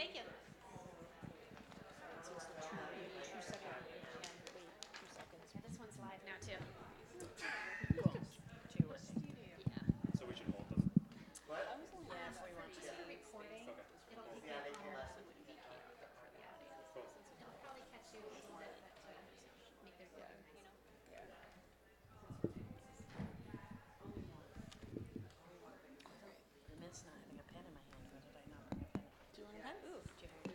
Thank you. This one's live now too. So we should hold them. Yeah, if we want to. Recording. Okay. It'll take you a moment to indicate for the audience. Cool. It'll probably catch you a little bit, but make their video, I miss not having a pen in my hand. Or did I not bring a pen? Do you want a pen? Ooh.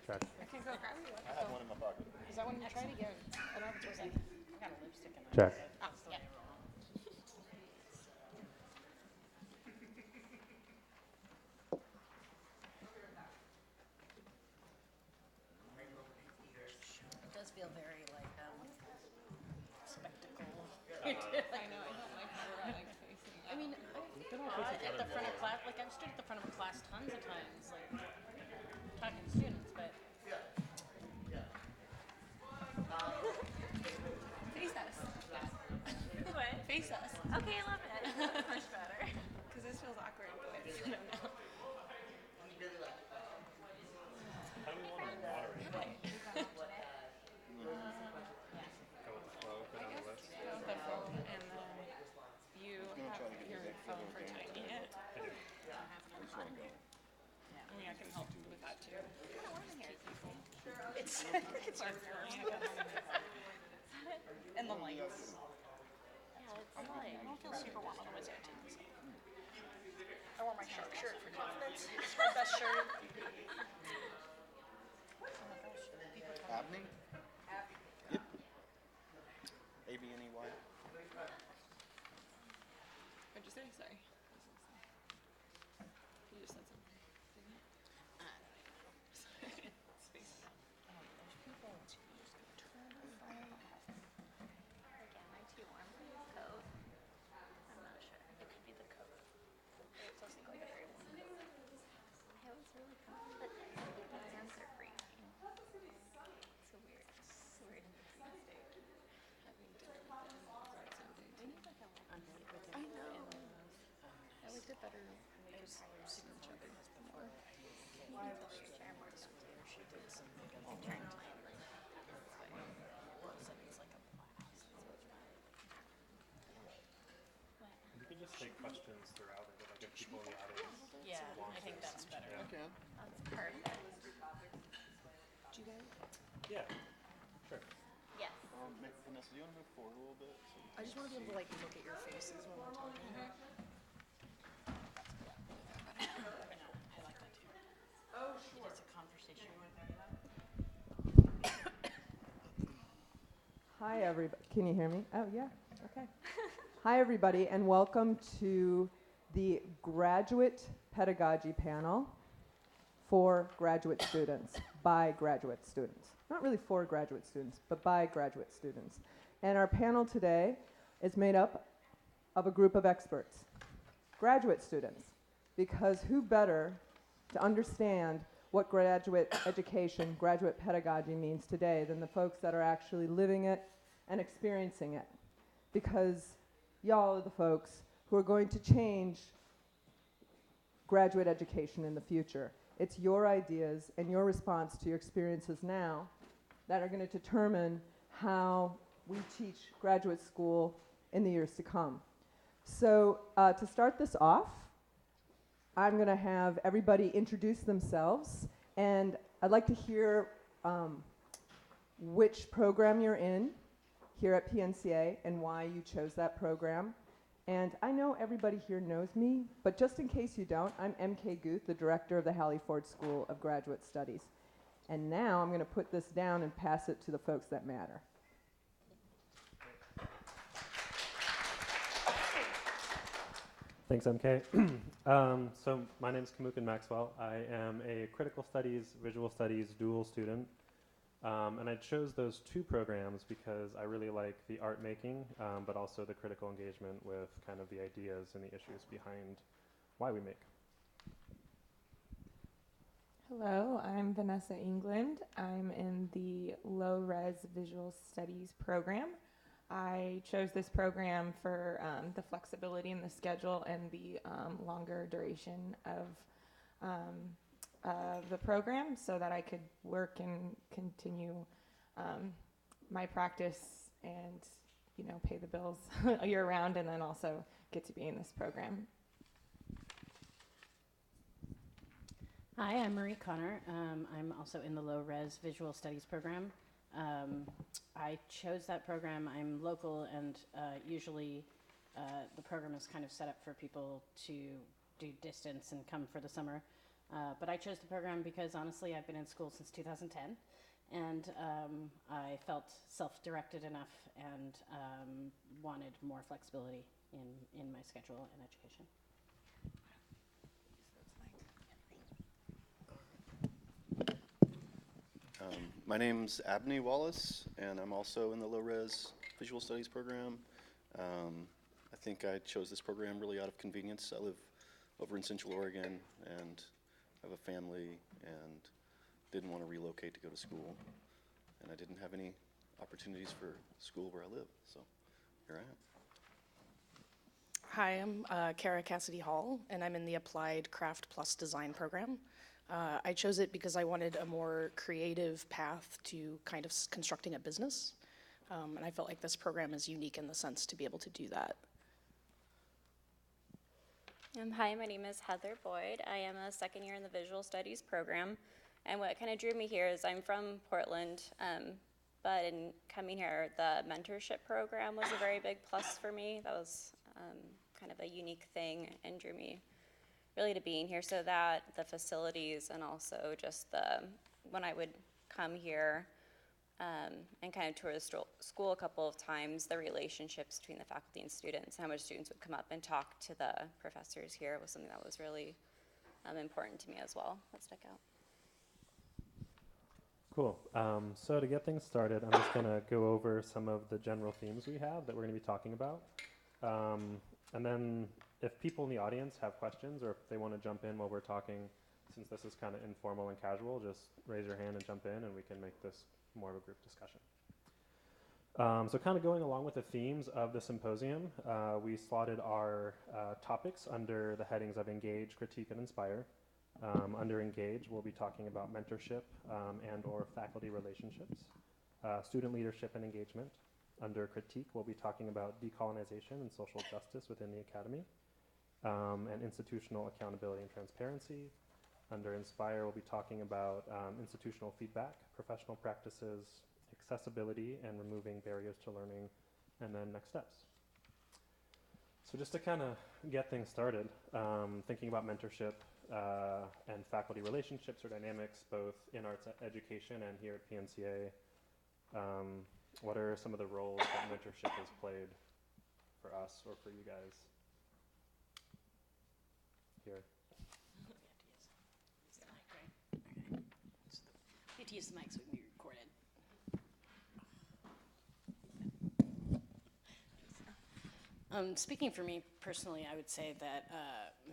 Check. I can go grab you. I have one in my pocket. Is that one you tried again? I don't know if it's working. I got a lipstick in my Check. eye. That's the way I roll. It does feel very like spectacle. I know, I don't like how we're like facing I mean, at the front of class, like I've stood at the front of a class tons of times, like talking to students, but Face us. What? Face us. Okay, I love it. That's much better. Because this feels awkward. I don't know. How do we want to moderate? Go with the flow, go down the list. Go with the phone and then you have your phone for typing it. I do. I mean, I can help you with that too. it's It's our and the lights. I don't feel super warm otherwise I take this off. I wore my shark shirt for confidence. It's my best shirt. Abney? Yep. A-B-N-E-Y. What'd you say? Sorry. You just said something. Space. Again, am I too warm for this coat? I'm not sure. It could be the coat. It does look like a very warm coat. I was really comfortable, but the hands are freezing. It's a weird state. Having dinner with them on Sunday. We need like a little I know. I liked it better. It was super chubby before. share more stuff. She did some makeup. I'm trying to plan like It's like a blast. We could just take questions throughout it, like if people in the audience. Yeah, I think that's better. Yeah. Okay. that's perfect. Did you guys? Yeah. Sure. Yes. Vanessa, do you want to move forward a little bit? I just want to be able to like look at your faces when we're talking. I like that too. Oh, sure. It's a conversation with everyone. Hi, everybody. Can you hear me? Oh, yeah. Okay. Hi, everybody, and welcome to the Graduate Pedagogy Panel for graduate students, by graduate students. Not really for graduate students, but by graduate students. And our panel today is made up of a group of experts, graduate students, because who better to understand what graduate education, graduate pedagogy means today than the folks that are actually living it and experiencing it. Because y'all are the folks who are going to change graduate education in the future. It's your ideas and your response to your experiences now that are going to determine how we teach graduate school in the years to come. So to start this off, I'm going to have everybody introduce themselves, and I'd like to hear which program you're in here at PNCA and why you chose that program. And I know everybody here knows me, but just in case you don't, I'm MK Guth, the director of the Hallie Ford School of Graduate Studies. And now I'm going to put this down and pass it to the folks that matter. Thanks, MK. So my name is Kamukin Maxwell. I am a critical studies, visual studies dual student. And I chose those two programs because I really like the art making, but also the critical engagement with kind of the ideas and the issues behind why we make. Hello, I'm Vanessa England. I'm in the low-res visual studies program. I chose this program for the flexibility in the schedule and the longer duration of of the program so that I could work and continue my practice and, you know, pay the bills year round, and then also get to be in this program. Hi, I'm Marie Connor. I'm also in the low-res visual studies program. I chose that program. I'm local, and usually the program is kind of set up for people to do distance and come for the summer. But I chose the program because, honestly, I've been in school since 2010, and I felt self-directed enough and wanted more flexibility in my schedule and education. My name's Abney Wallace, and I'm also in the low-res visual studies program. I think I chose this program really out of convenience. I live over in Central Oregon and have a family and didn't want to relocate to go to school. And I didn't have any opportunities for school where I live, so here I am. Hi, I'm Kara Cassidy Hall, and I'm in the Applied Craft Plus Design program. I chose it because I wanted a more creative path to kind of constructing a business. And I felt like this program is unique in the sense to be able to do that. Hi, my name is Heather Boyd. I am a second year in the Visual Studies program. And what kind of drew me here is I'm from Portland, but in coming here, the mentorship program was a very big plus for me. That was kind of a unique thing and drew me really to being here. So that, the facilities, and also just when I would come here and kind of tour the school a couple of times, the relationships between the faculty and students, how much students would come up and talk to the professors here was something that was really important to me as well. That stuck out. Cool. So to get things started, I'm just going to go over some of the general themes we have that we're going to be talking about. And then if people in the audience have questions or if they want to jump in while we're talking, since this is kind of informal and casual, just raise your hand and jump in and we can make this more of a group discussion. So kind of going along with the themes of the symposium, we slotted our topics under the headings of engage, critique, and inspire. Under engage, we'll be talking about mentorship and or faculty relationships, student leadership and engagement. Under critique, we'll be talking about decolonization and social justice within the academy, and institutional accountability and transparency. Under inspire, we'll be talking about institutional feedback, professional practices, accessibility, and removing barriers to learning, and then next steps. So just to kind of get things started, thinking about mentorship and faculty relationships or dynamics, both in arts education and here at PNCA, what are some of the roles that mentorship has played for us or for you guys here? You have to use the mic so we can be recorded. Speaking for me personally, I would say that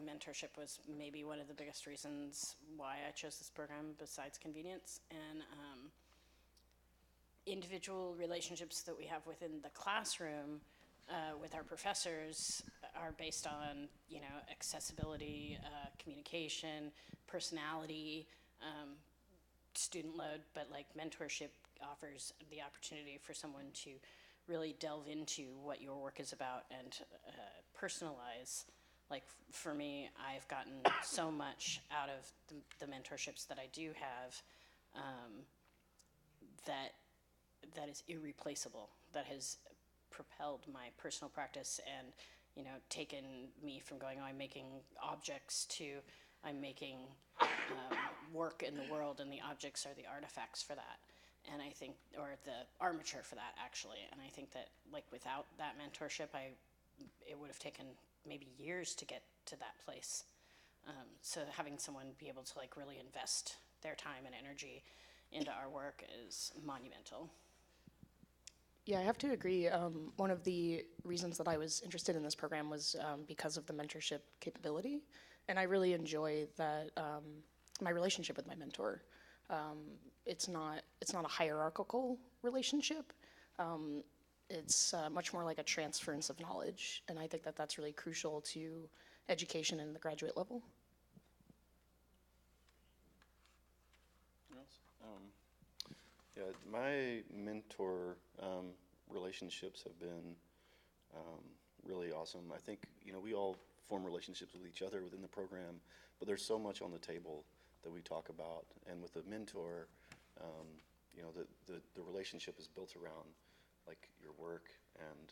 mentorship was maybe one of the biggest reasons why I chose this program besides convenience. And individual relationships that we have within the classroom with our professors are based on, you know, accessibility, communication, personality, student load, but like mentorship offers the opportunity for someone to really delve into what your work is about and personalize. Like for me, I've gotten so much out of the mentorships that I do have that is irreplaceable, that has propelled my personal practice and, you know, taken me from going, oh, I'm making objects to I'm making work in the world, and the objects are the artifacts for that. And I think, or the armature for that, actually. And I think that, like, without that mentorship, it would have taken maybe years to get to that place. So having someone be able to, like, really invest their time and energy into our work is monumental. Yeah, I have to agree. One of the reasons that I was interested in this program was because of the mentorship capability. And I really enjoy that my relationship with my mentor. It's not a hierarchical relationship. It's much more like a transference of knowledge, and I think that that's really crucial to education in the graduate level. else? Yeah, my mentor relationships have been really awesome. I think, we all form relationships with each other within the program, but there's so much on the table that we talk about. And with a mentor, the relationship is built around like your work, and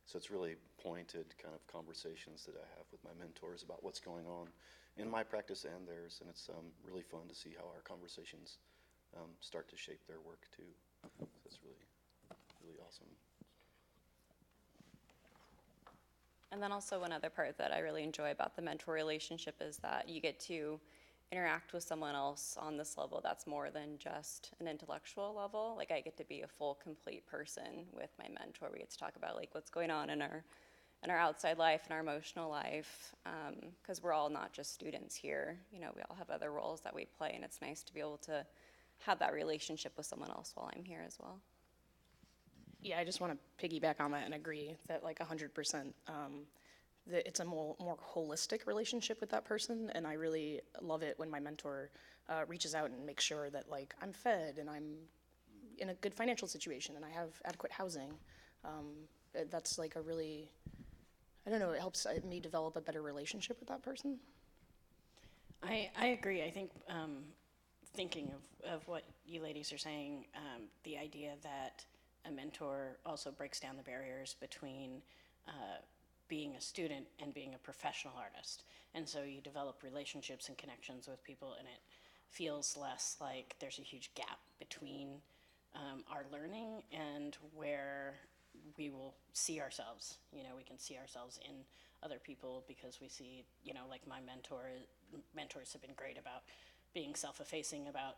so it's really pointed kind of conversations that I have with my mentors about what's going on in my practice and theirs, and it's really fun to see how our conversations start to shape their work too. So it's really, really awesome. And then also one other part that I really enjoy about the mentor relationship is that you get to interact with someone else on this level that's more than just an intellectual level. Like I get to be a full, complete person with my mentor. We get to talk about like what's going on in our outside life and our emotional life, because we're all not just students here. We all have other roles that we play, and it's nice to be able to have that relationship with someone else while I'm here as well. Yeah, I just want to piggyback on that and agree that like 100%, that it's a more holistic relationship with that person, and I really love it when my mentor reaches out and makes sure that like I'm fed and I'm in a good financial situation and I have adequate housing. That's like a really, I don't know, it helps me develop a better relationship with that person. I agree. I think thinking of what you ladies are saying, the idea that a mentor also breaks down the barriers between being a student and being a professional artist. And so you develop relationships and connections with people, and it feels less like there's a huge gap between our learning and where we will see ourselves. We can see ourselves in other people because we see, like my mentors have been great about being self-effacing, about,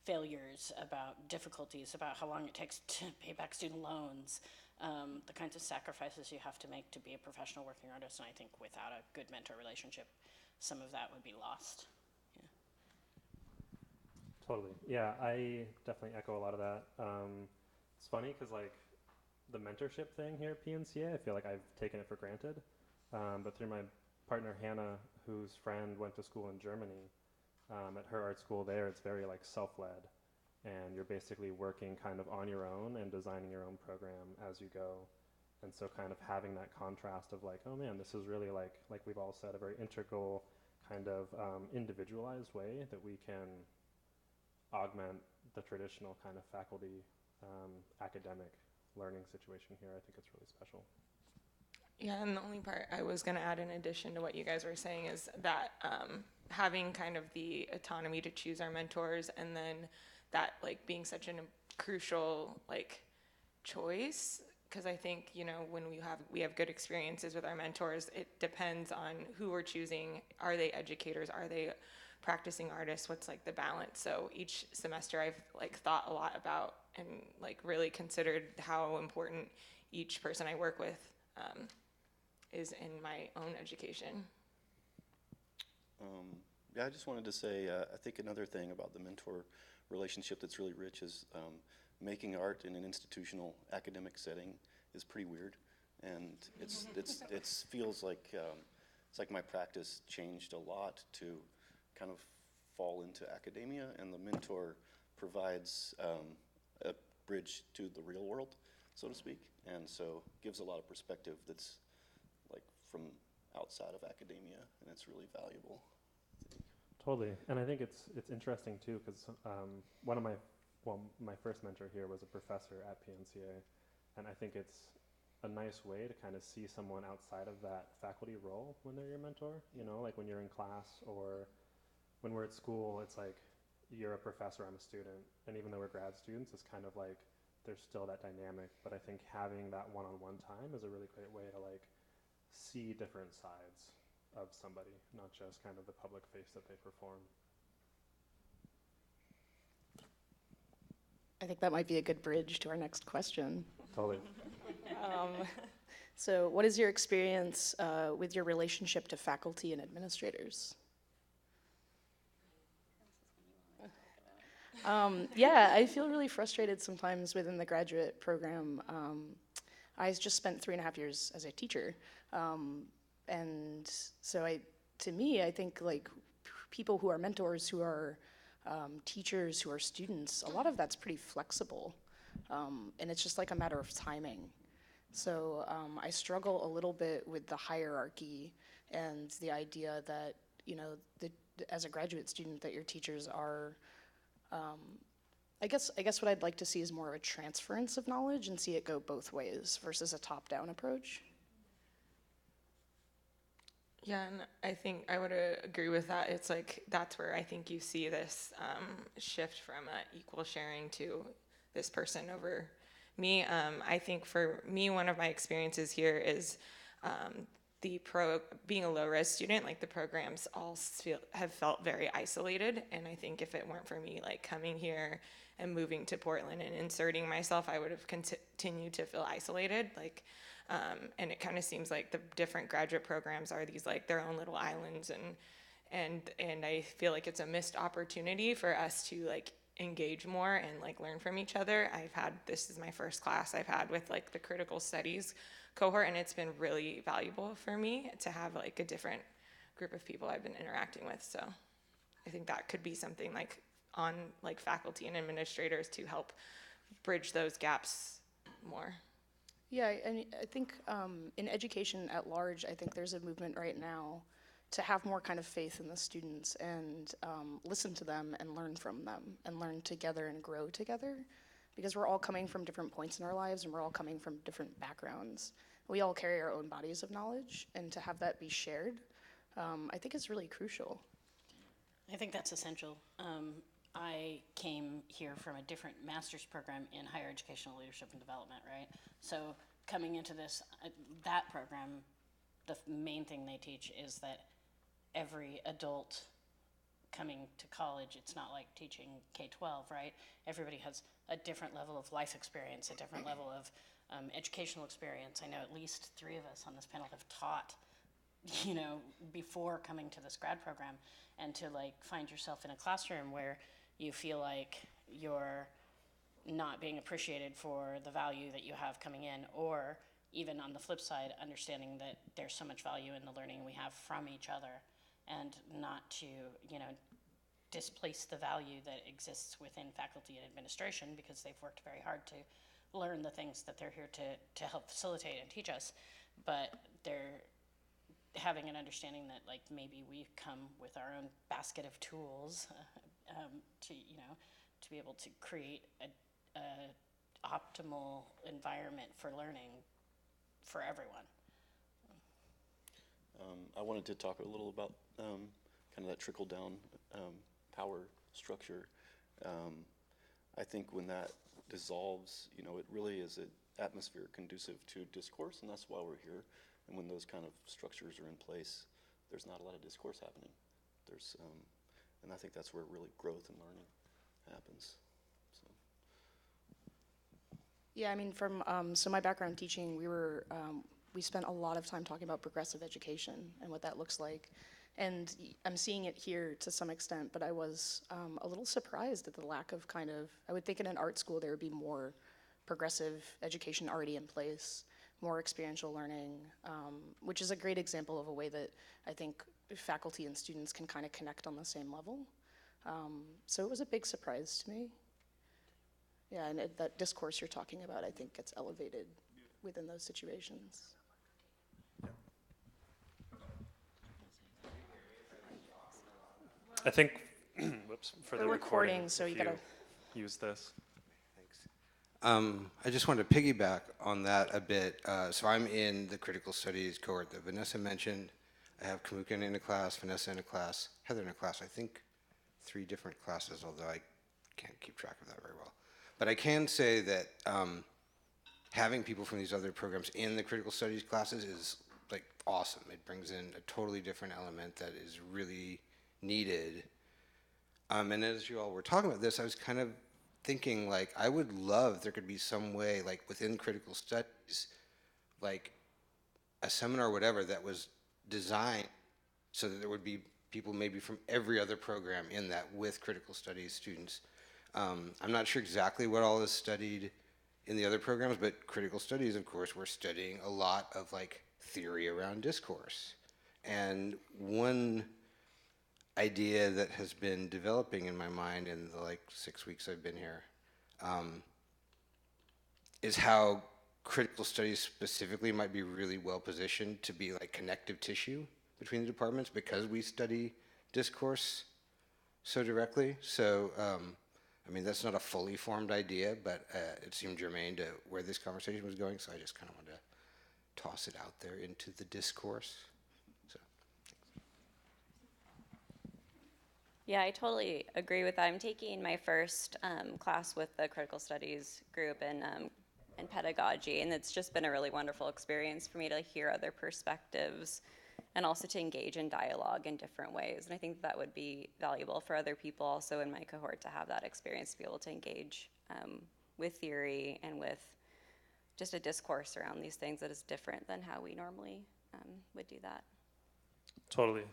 failures, about difficulties, about how long it takes to pay back student loans, the kinds of sacrifices you have to make to be a professional working artist. And I think without a good mentor relationship, some of that would be lost. Yeah. Totally. Yeah, I definitely echo a lot of that. It's funny because like the mentorship thing here at PNCA, I feel like I've taken it for granted. But through my partner Hannah, whose friend went to school in Germany, at her art school there, it's very like self-led, and you're basically working kind of on your own and designing your own program as you go. And so kind of having that contrast of like, oh man, this is really like we've all said, a very integral kind of individualized way that we can augment the traditional kind of faculty academic learning situation here. I think it's really special. Yeah, and the only part I was going to add in addition to what you guys were saying is that having kind of the autonomy to choose our mentors, and then that like being such a crucial like choice, because I think when we have good experiences with our mentors, it depends on who we're choosing. Are they educators? Are they practicing artists? What's like the balance? So each semester I've like thought a lot about and like really considered how important each person I work with is in my own education. Yeah, I just wanted to say, I think another thing about the mentor relationship that's really rich is making art in an institutional academic setting is pretty weird, and it feels like it's like my practice changed a lot to kind of fall into academia, and the mentor provides a bridge to the real world, so to speak, and so gives a lot of perspective that's like from outside of academia, and it's really valuable. Totally, and I think it's interesting too because my first mentor here was a professor at PNCA, and I think it's a nice way to kind of see someone outside of that faculty role when they're your mentor. Like when you're in class or when we're at school, it's like you're a professor, I'm a student, and even though we're grad students, it's kind of like there's still that dynamic. But I think having that one-on-one time is a really great way to like see different sides of somebody, not just kind of the public face that they perform. I think that might be a good bridge to our next question. Totally. So what is your experience with your relationship to faculty and administrators? Yeah, I feel really frustrated sometimes within the graduate program. I just spent 3.5 years as a teacher. And so to me, I think like people who are mentors who are teachers who are students, a lot of that's pretty flexible. And it's just like a matter of timing. So I struggle a little bit with the hierarchy and the idea that, you know, as a graduate student that your teachers are, I guess what I'd like to see is more of a transference of knowledge and see it go both ways versus a top-down approach. Yeah, and I think I would agree with that. It's like that's where I think you see this shift from equal sharing to this person over me. I think for me, one of my experiences here is being a low-res student. Like the programs all have felt very isolated, and I think if it weren't for me, like coming here and moving to Portland and inserting myself, I would have continued to feel isolated. Like. And it kind of seems like the different graduate programs are these like their own little islands, and I feel like it's a missed opportunity for us to like engage more and like learn from each other. This is my first class I've had with like the critical studies cohort, and it's been really valuable for me to have like a different group of people I've been interacting with. So I think that could be something like on like faculty and administrators to help bridge those gaps more. Yeah, and I think in education at large, I think there's a movement right now to have more kind of faith in the students and listen to them and learn from them and learn together and grow together, because we're all coming from different points in our lives and we're all coming from different backgrounds. We all carry our own bodies of knowledge, and to have that be shared, I think is really crucial. I think that's essential. I came here from a different master's program in higher educational leadership and development, right? So coming into this, that program, the main thing they teach is that every adult coming to college, it's not like teaching K-12, right? Everybody has a different level of life experience, a different level of educational experience. I know at least 3 of us on this panel have taught, you know, before coming to this grad program, and to like find yourself in a classroom where you feel like you're not being appreciated for the value that you have coming in, or even on the flip side, understanding that there's so much value in the learning we have from each other, and not to, you know, displace the value that exists within faculty and administration, because they've worked very hard to learn the things that they're here to help facilitate and teach us, but they're having an understanding that like maybe we come with our own basket of tools to, you know, to be able to create a optimal environment for learning for everyone. I wanted to talk a little about kind of that trickle down power structure. I think when that dissolves, you know, it really is an atmosphere conducive to discourse, and that's why we're here. And when those kind of structures are in place, there's not a lot of discourse happening. And I think that's where really growth and learning happens. So. Yeah, I mean, from so my background teaching, we spent a lot of time talking about progressive education and what that looks like. And I'm seeing it here to some extent, but I was a little surprised at the lack of kind of, I would think in an art school there would be more progressive education already in place, more experiential learning, which is a great example of a way that I think faculty and students can kind of connect on the same level. So it was a big surprise to me. Yeah, and that discourse you're talking about, I think, gets elevated within those situations. I think, whoops, for the We're recording, recording, so if you gotta use this. I just wanted to piggyback on that a bit. So I'm in the critical studies cohort that Vanessa mentioned. I have Kamukin in a class, Vanessa in a class, Heather in a class. I think 3 different classes, although I can't keep track of that very well. But I can say that having people from these other programs in the critical studies classes is like awesome. It brings in a totally different element that is really needed. And as you all were talking about this, I was kind of thinking like I would love if there could be some way like within critical studies, like a seminar or whatever that was designed so that there would be people maybe from every other program in that with critical studies students. I'm not sure exactly what all is studied in the other programs, but critical studies, of course, we're studying a lot of like theory around discourse. And one idea that has been developing in my mind in the like 6 weeks I've been here, is how critical studies specifically might be really well positioned to be like connective tissue between the departments because we study discourse so directly. So, I mean, that's not a fully formed idea, but it seemed germane to where this conversation was going, so I just kind of wanted to toss it out there into the discourse. So, Yeah, I totally agree with that. I'm taking my first class with the critical studies group in pedagogy, and it's just been a really wonderful experience for me to hear other perspectives and also to engage in dialogue in different ways. And I think that would be valuable for other people also in my cohort to have that experience, to be able to engage with theory and with just a discourse around these things that is different than how we normally would do that. Totally.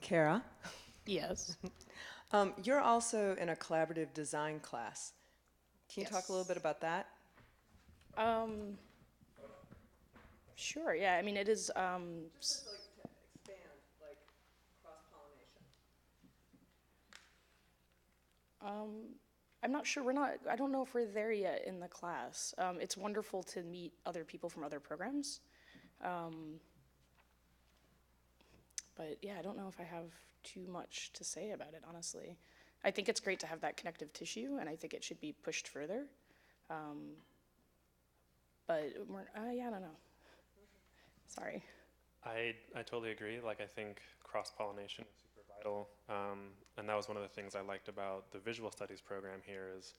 Kara, Yes. you're also in a collaborative design class. Can you talk a little bit about that? Sure, yeah, I mean, it is, Like to expand, like cross-pollination. I'm not sure, I don't know if we're there yet in the class. It's wonderful to meet other people from other programs. But yeah, I don't know if I have too much to say about it, honestly. I think it's great to have that connective tissue, and I think it should be pushed further. But yeah, I don't know. Sorry. I totally agree. Like, I think cross-pollination is super vital. And that was one of the things I liked about the visual studies program here is,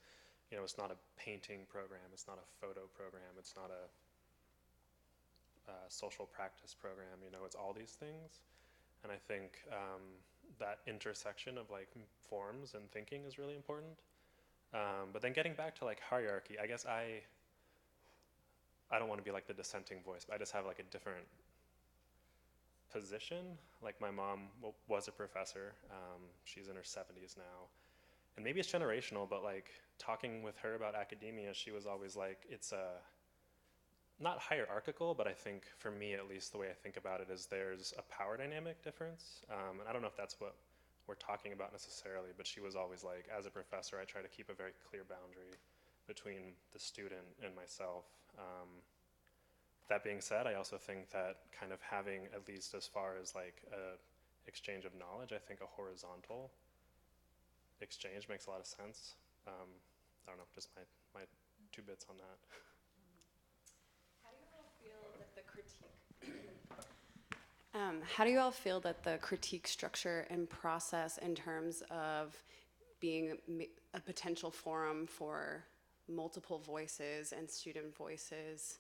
you know, it's not a painting program, it's not a photo program, it's not a social practice program, you know, it's all these things. And I think that intersection of like forms and thinking is really important. But then getting back to like hierarchy, I guess I don't want to be like the dissenting voice, but I just have like a different position. Like my mom was a professor. She's in her 70s now. And maybe it's generational, but like talking with her about academia, she was always like, it's not hierarchical, but I think for me at least the way I think about it is there's a power dynamic difference. And I don't know if that's what we're talking about necessarily, but she was always like, as a professor, I try to keep a very clear boundary between the student and myself. That being said, I also think that kind of having, at least as far as like a exchange of knowledge, I think a horizontal exchange makes a lot of sense. I don't know, just my 2 bits on that. How do you all feel that the critique structure and process in terms of being a potential forum for multiple voices and student voices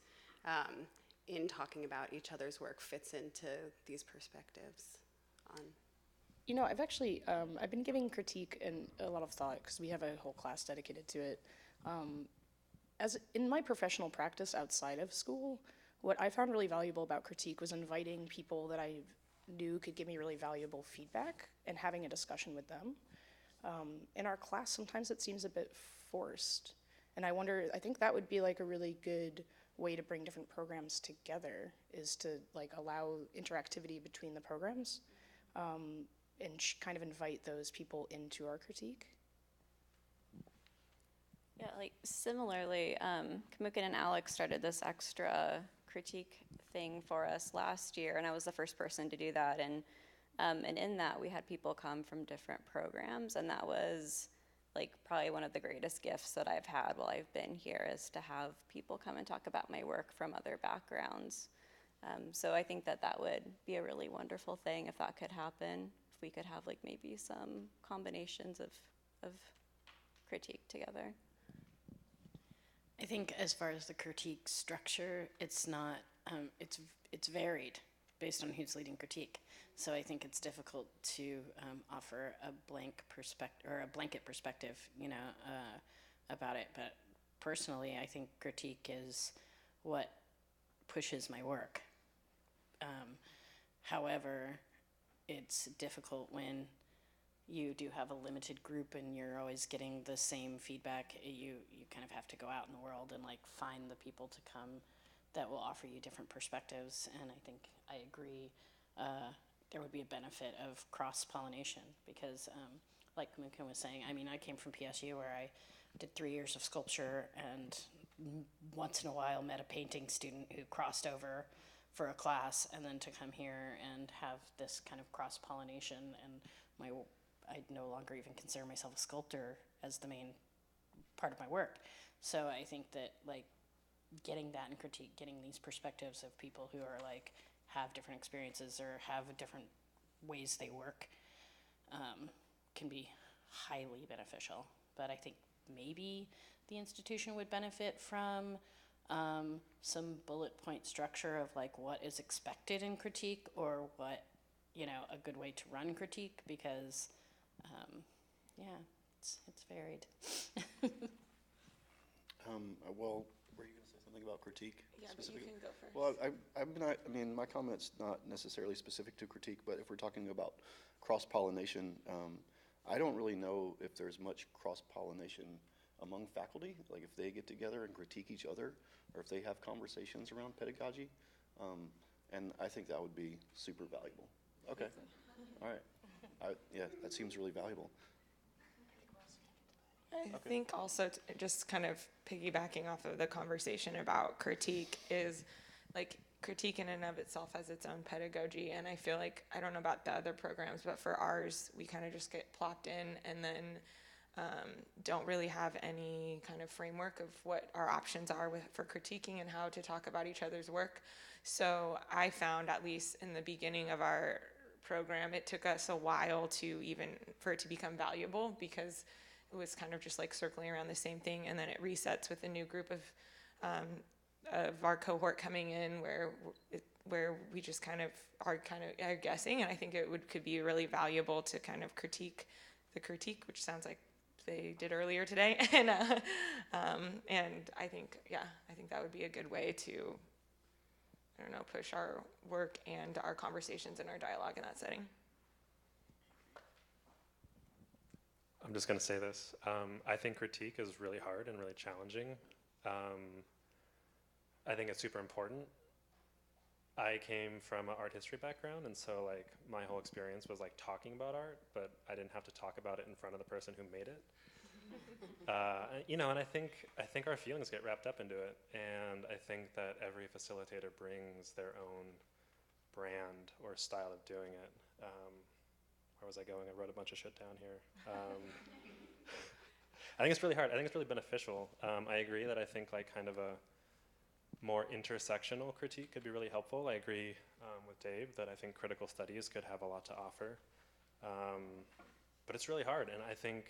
in talking about each other's work fits into these perspectives? You know, I've been giving critique and a lot of thought because we have a whole class dedicated to it. As in my professional practice outside of school, what I found really valuable about critique was inviting people that I knew could give me really valuable feedback and having a discussion with them. In our class, sometimes it seems a bit forced. And I think that would be like a really good way to bring different programs together, is to like allow interactivity between the programs and kind of invite those people into our critique. Yeah, like similarly, Kamukin and Alex started this extra critique thing for us last year, and I was the first person to do that. And in that, we had people come from different programs, and that was like probably one of the greatest gifts that I've had while I've been here, is to have people come and talk about my work from other backgrounds. So I think that that would be a really wonderful thing if that could happen, if we could have like maybe some combinations of critique together. I think as far as the critique structure, it's not, it's varied based on who's leading critique. So I think it's difficult to offer a blank perspective or a blanket perspective, you know, about it. But personally, I think critique is what pushes my work. However, it's difficult when you do have a limited group and you're always getting the same feedback. You kind of have to go out in the world and like find the people to come that will offer you different perspectives. And I think I agree there would be a benefit of cross-pollination because, like Mukun was saying, I mean, I came from PSU where I did 3 years of sculpture and once in a while met a painting student who crossed over for a class, and then to come here and have this kind of cross-pollination, and I no longer even consider myself a sculptor as the main part of my work. So I think that like getting that in critique, getting these perspectives of people who are like have different experiences or have different ways they work can be highly beneficial. But I think maybe the institution would benefit from some bullet point structure of like what is expected in critique or what, you know, a good way to run critique, because yeah, it's varied. Well, were you going to say something about critique? Yeah, but you can go first. Well, I mean, my comment's not necessarily specific to critique, but if we're talking about cross-pollination, I don't really know if there's much cross-pollination among faculty, like if they get together and critique each other, or if they have conversations around pedagogy, and I think that would be super valuable. Okay, all right. Yeah, that seems really valuable. I think also just kind of piggybacking off of the conversation about critique is like critique in and of itself has its own pedagogy, and I feel like, I don't know about the other programs, but for ours we kind of just get plopped in and then don't really have any kind of framework of what our options are for critiquing and how to talk about each other's work. So I found, at least in the beginning of our program, it took us a while for it to become valuable, because it was kind of just like circling around the same thing, and then it resets with a new group of our cohort coming in where we just kind of are guessing, and I think it could be really valuable to kind of critique the critique, which sounds like they did earlier today, and I think that would be a good way to, I don't know, push our work and our conversations and our dialogue in that setting. I'm just going to say this. I think critique is really hard and really challenging. I think it's super important. I came from an art history background, and so like my whole experience was like talking about art, but I didn't have to talk about it in front of the person who made it. You know, and I think our feelings get wrapped up into it, and I think that every facilitator brings their own brand or style of doing it. Where was I going? I wrote a bunch of shit down here. I think it's really hard. I think it's really beneficial. I agree that I think like kind of a more intersectional critique could be really helpful. I agree with Dave that I think critical studies could have a lot to offer. But it's really hard, and I think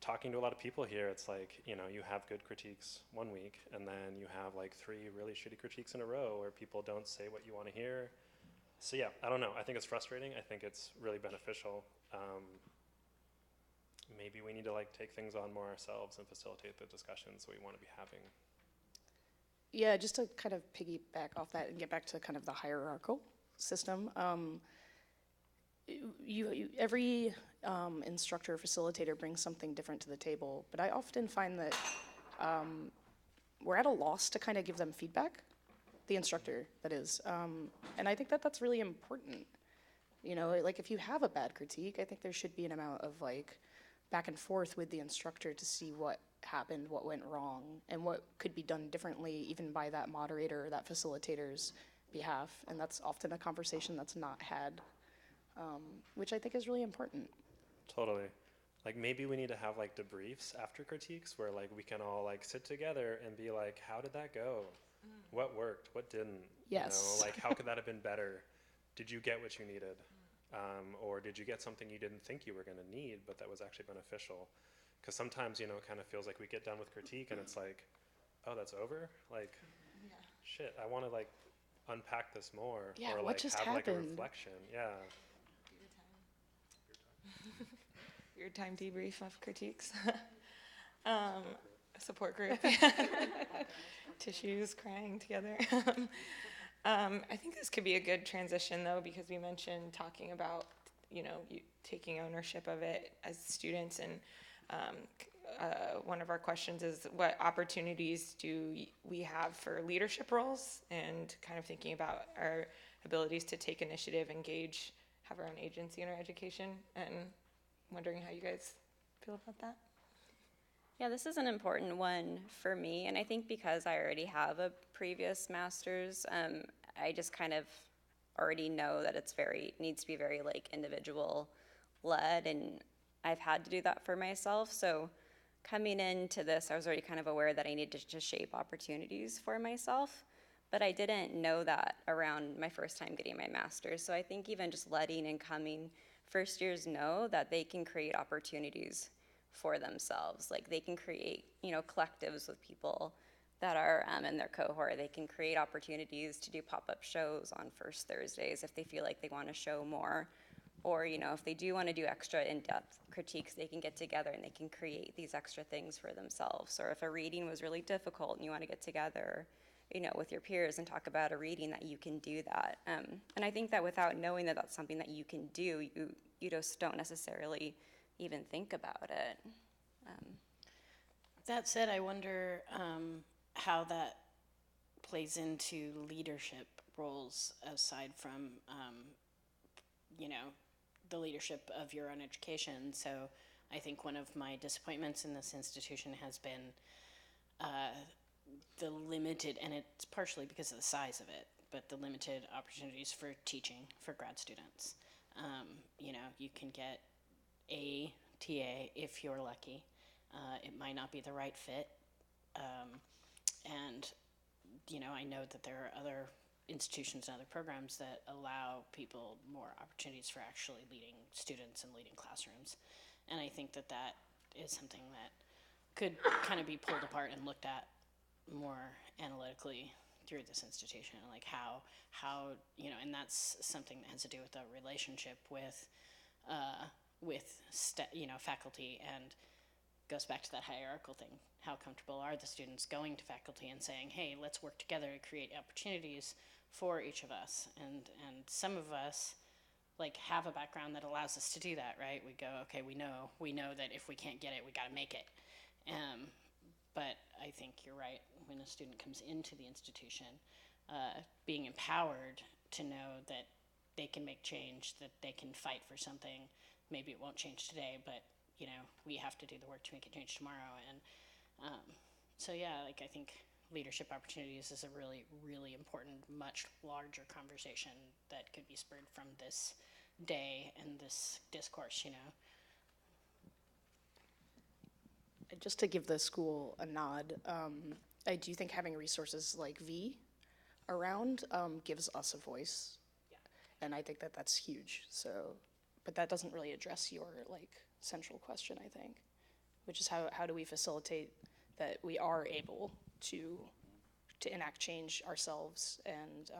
talking to a lot of people here, it's like, you know, you have good critiques one week, and then you have like 3 really shitty critiques in a row where people don't say what you want to hear. So yeah, I don't know. I think it's frustrating. I think it's really beneficial. Maybe we need to like take things on more ourselves and facilitate the discussions we want to be having. Yeah, just to kind of piggyback off that and get back to kind of the hierarchical system. Every instructor or facilitator brings something different to the table, but I often find that we're at a loss to kind of give them feedback, the instructor, that is. And I think that that's really important. You know, like if you have a bad critique, I think there should be an amount of like back and forth with the instructor to see what happened, what went wrong, and what could be done differently even by that moderator or that facilitator's behalf. And that's often a conversation that's not had, which I think is really important. Totally. Like maybe we need to have like debriefs after critiques where like we can all like sit together and be like, how did that go? What worked? What didn't? Yes. You know, like how could that have been better? Did you get what you needed? Or did you get something you didn't think you were going to need, but that was actually beneficial? Because sometimes, you know, it kind of feels like we get done with critique and it's like, oh, that's over? Like, shit, I want to like unpack this more. Yeah, or what like just have like a happened? reflection. Yeah. Your time debrief of critiques. Support group. Tissues crying together. I think this could be a good transition though, because we mentioned talking about, you know, taking ownership of it as students, and one of our questions is what opportunities do we have for leadership roles, and kind of thinking about our abilities to take initiative, engage, have our own agency in our education, and wondering how you guys feel about that. Yeah, this is an important one for me, and I think because I already have a previous master's, I just kind of already know that it's needs to be very like individual led, and I've had to do that for myself. So coming into this, I was already kind of aware that I needed to shape opportunities for myself, but I didn't know that around my first time getting my master's. So I think even just letting incoming first years know that they can create opportunities for themselves. Like they can create, collectives with people that are in their cohort. They can create opportunities to do pop-up shows on first Thursdays if they feel like they want to show more. Or, if they do want to do extra in-depth critiques, they can get together and they can create these extra things for themselves. Or if a reading was really difficult and you want to get together, with your peers and talk about a reading, that you can do that. And I think that without knowing that that's something that you can do, you just don't necessarily even think about it. That said, I wonder how that plays into leadership roles aside from, the leadership of your own education. So I think one of my disappointments in this institution has been the limited, and it's partially because of the size of it, but the limited opportunities for teaching for grad students. You can get a TA if you're lucky. It might not be the right fit. And I know that there are other institutions and other programs that allow people more opportunities for actually leading students and leading classrooms. And I think that that is something that could kind of be pulled apart and looked at more analytically through this institution, like how and that's something that has to do with the relationship with faculty, and goes back to that hierarchical thing. How comfortable are the students going to faculty and saying, hey, let's work together to create opportunities for each of us? And some of us have a background that allows us to do that, right? We go, okay, we know that if we can't get it, we got to make it. But I think you're right. When a student comes into the institution, being empowered to know that they can make change, that they can fight for something. Maybe it won't change today, but we have to do the work to make it change tomorrow. And so yeah, I think leadership opportunities is a really, really important, much larger conversation that could be spurred from this day and this discourse. Just to give the school a nod, I do think having resources like V around gives us a voice, and I think that that's huge. So, but that doesn't really address your central question, I think, which is how do we facilitate that we are able to enact change ourselves, and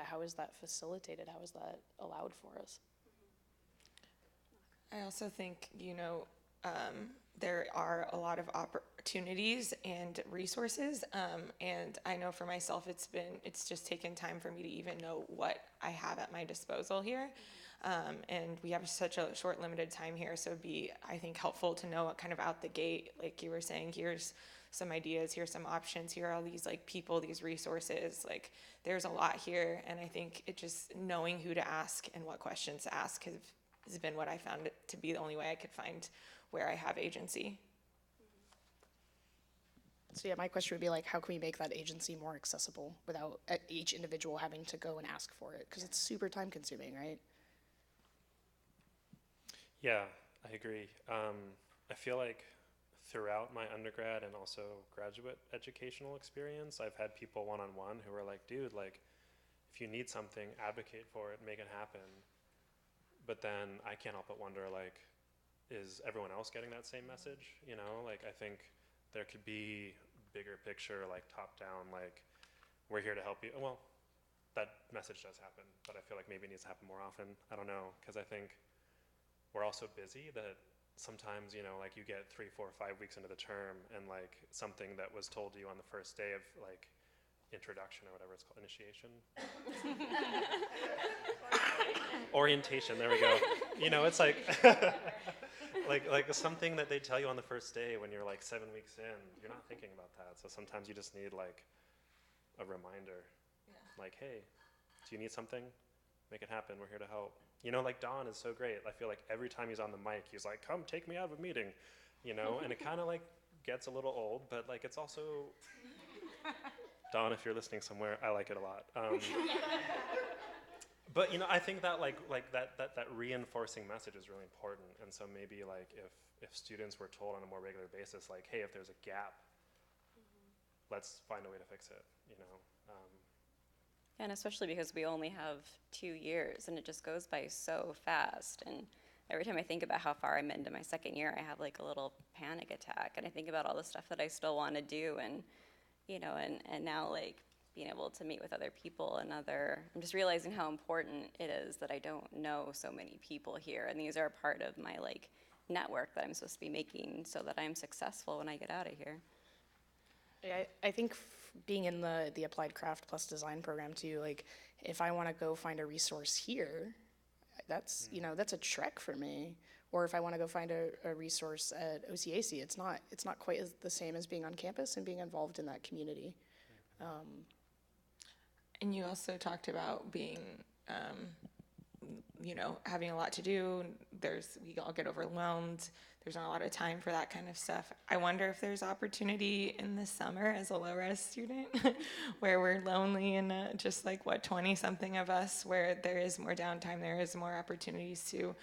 how is that facilitated? How is that allowed for us? I also think, there are a lot of opportunities and resources, and I know for myself it's just taken time for me to even know what I have at my disposal here. And we have such a short, limited time here, so it'd be, I think, helpful to know kind of out the gate, like you were saying, here's some ideas, here's some options, here are all these people, these resources, there's a lot here. And I think it just knowing who to ask and what questions to ask has been what I found it to be the only way I could find where I have agency. So my question would be how can we make that agency more accessible without each individual having to go and ask for it? Because it's super time consuming, right? Yeah, I agree. I feel like throughout my undergrad and also graduate educational experience, I've had people one-on-one who are like, dude, if you need something, advocate for it, make it happen. But then I can't help but wonder, is everyone else getting that same message? I think there could be bigger picture, top down, we're here to help you. Well, that message does happen, but I feel like maybe it needs to happen more often. I don't know, because I think we're all so busy that sometimes, you get 3, 4, 5 weeks into the term and something that was told to you on the first day of introduction or whatever it's called, initiation? Orientation, there we go. It's like something that they tell you on the first day when you're like 7 weeks in, you're not thinking about that. So sometimes you just need like a reminder, like, hey, do you need something? Make it happen. We're here to help. You know, like Don is so great. I feel like every time he's on the mic, he's like, come take me out of a meeting, you know, and it kind of like gets a little old, but like it's also, Don, if you're listening somewhere, I like it a lot. But you know, I think that that reinforcing message is really important. And so maybe like if students were told on a more regular basis, like, hey, if there's a gap, let's find a way to fix it, you know. And especially because we only have 2 years and it just goes by so fast. And every time I think about how far I'm into my second year, I have like a little panic attack. And I think about all the stuff that I still want to do, and, you know, and now like being able to meet with other people and I'm just realizing how important it is that I don't know so many people here. And these are part of my like network that I'm supposed to be making so that I'm successful when I get out of here. I think being in the Applied Craft plus Design program too, like if I want to go find a resource here, that's, you know, that's a trek for me. Or if I want to go find a resource at OCAC, it's not quite the same as being on campus and being involved in that community. And you also talked about being, you know, having a lot to do. We all get overwhelmed. There's not a lot of time for that kind of stuff. I wonder if there's opportunity in the summer as a low-res student where we're lonely and just like, 20-something of us, where there is more downtime, there is more opportunities to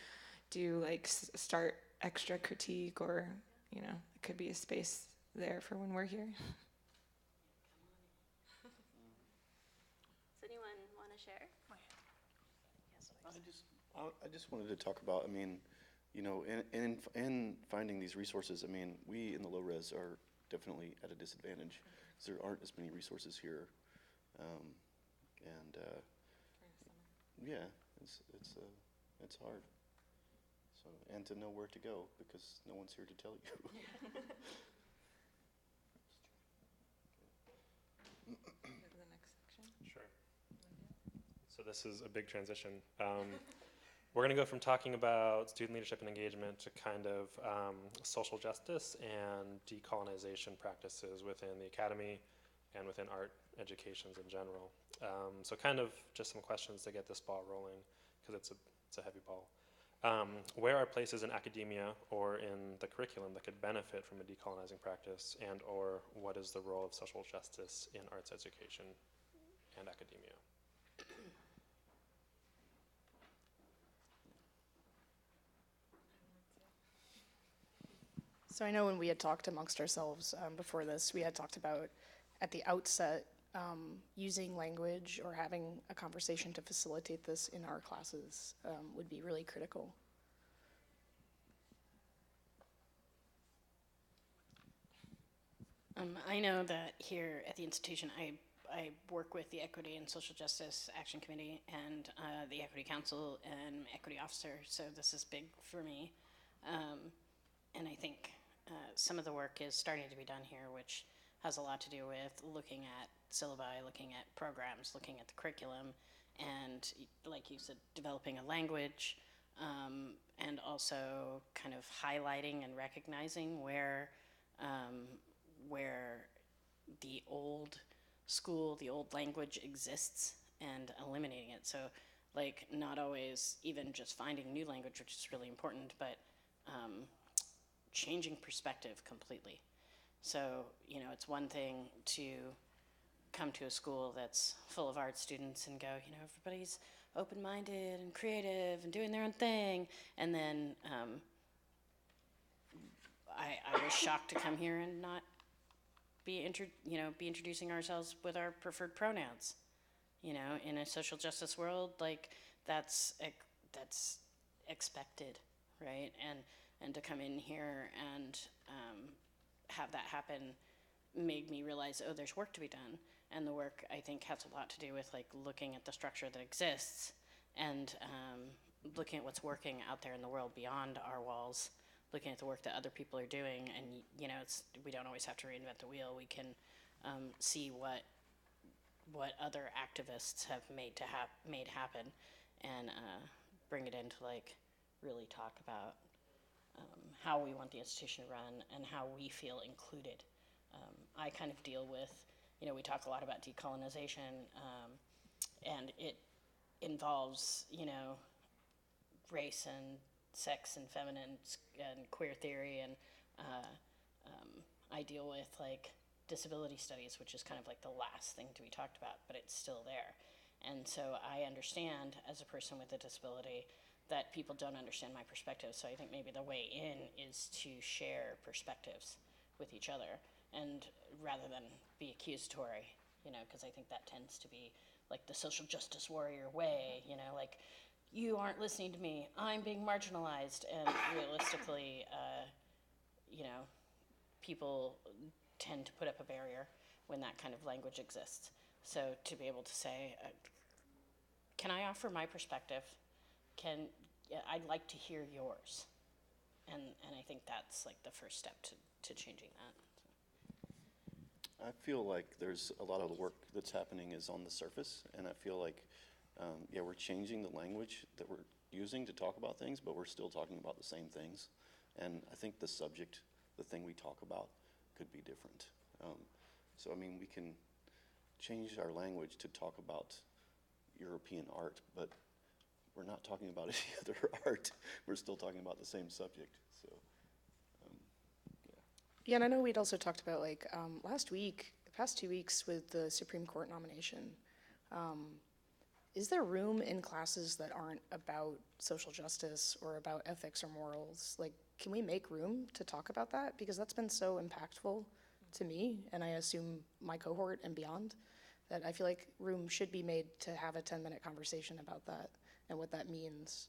do like start extra critique, or, you know, it could be a space there for when we're here. Does anyone want to share? I just wanted to talk about, I mean, you know, in finding these resources, I mean, we in the low res are definitely at a disadvantage because there aren't as many resources here. Yeah, it's hard. So, and to know where to go because no one's here to tell you. Sure. So this is a big transition. We're going to go from talking about student leadership and engagement to kind of social justice and decolonization practices within the academy and within art educations in general. So kind of just some questions to get this ball rolling, because it's a heavy ball. Where are places in academia or in the curriculum that could benefit from a decolonizing practice, and or what is the role of social justice in arts education and academia? So I know when we had talked amongst ourselves before this, we had talked about at the outset using language or having a conversation to facilitate this in our classes would be really critical. I know that here at the institution, I work with the Equity and Social Justice Action Committee and the Equity Council and Equity Officer, so this is big for me. And I think some of the work is starting to be done here, which has a lot to do with looking at syllabi, looking at programs, looking at the curriculum, and like you said, developing a language, and also kind of highlighting and recognizing where the old school, the old language exists, and eliminating it. So like not always even just finding new language, which is really important, but changing perspective completely. So, you know, it's one thing to come to a school that's full of art students and go, you know, everybody's open-minded and creative and doing their own thing. And then I was shocked to come here and not be introducing ourselves with our preferred pronouns. You know, in a social justice world, like that's expected, right? And to come in here and have that happen made me realize, oh, there's work to be done. And the work, I think, has a lot to do with like looking at the structure that exists and looking at what's working out there in the world beyond our walls, looking at the work that other people are doing. And, you know, we don't always have to reinvent the wheel. We can see what other activists have made happen and bring it in to like really talk about how we want the institution to run and how we feel included. I kind of deal with, we talk a lot about decolonization, and it involves, race and sex and feminine and queer theory, and I deal with like disability studies, which is kind of like the last thing to be talked about, but it's still there. And so I understand as a person with a disability that people don't understand my perspective. So I think maybe the way in is to share perspectives with each other, and rather than be accusatory, because I think that tends to be like the social justice warrior way, like, you aren't listening to me, I'm being marginalized. And realistically, people tend to put up a barrier when that kind of language exists. So to be able to say, can I offer my perspective? I'd like to hear yours. And I think that's like the first step to changing that. I feel like there's a lot of the work that's happening is on the surface, and I feel like, we're changing the language that we're using to talk about things, but we're still talking about the same things. And I think the subject, the thing we talk about, could be different. So, I mean, we can change our language to talk about European art, but we're not talking about any other art. We're still talking about the same subject. So, Yeah, and I know we'd also talked about like last week, the past 2 weeks with the Supreme Court nomination. Is there room in classes that aren't about social justice or about ethics or morals? Like, can we make room to talk about that? Because that's been so impactful to me, and I assume my cohort and beyond, that I feel like room should be made to have a 10-minute conversation about that and what that means.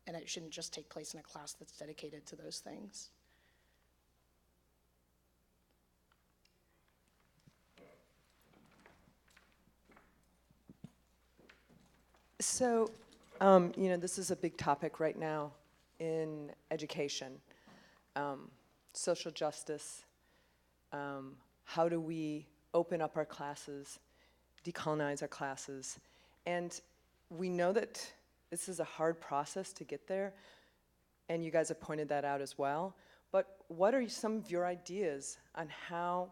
And it shouldn't just take place in a class that's dedicated to those things. So, this is a big topic right now in education. Social justice, how do we open up our classes, decolonize our classes? And we know that this is a hard process to get there, and you guys have pointed that out as well. But what are some of your ideas on how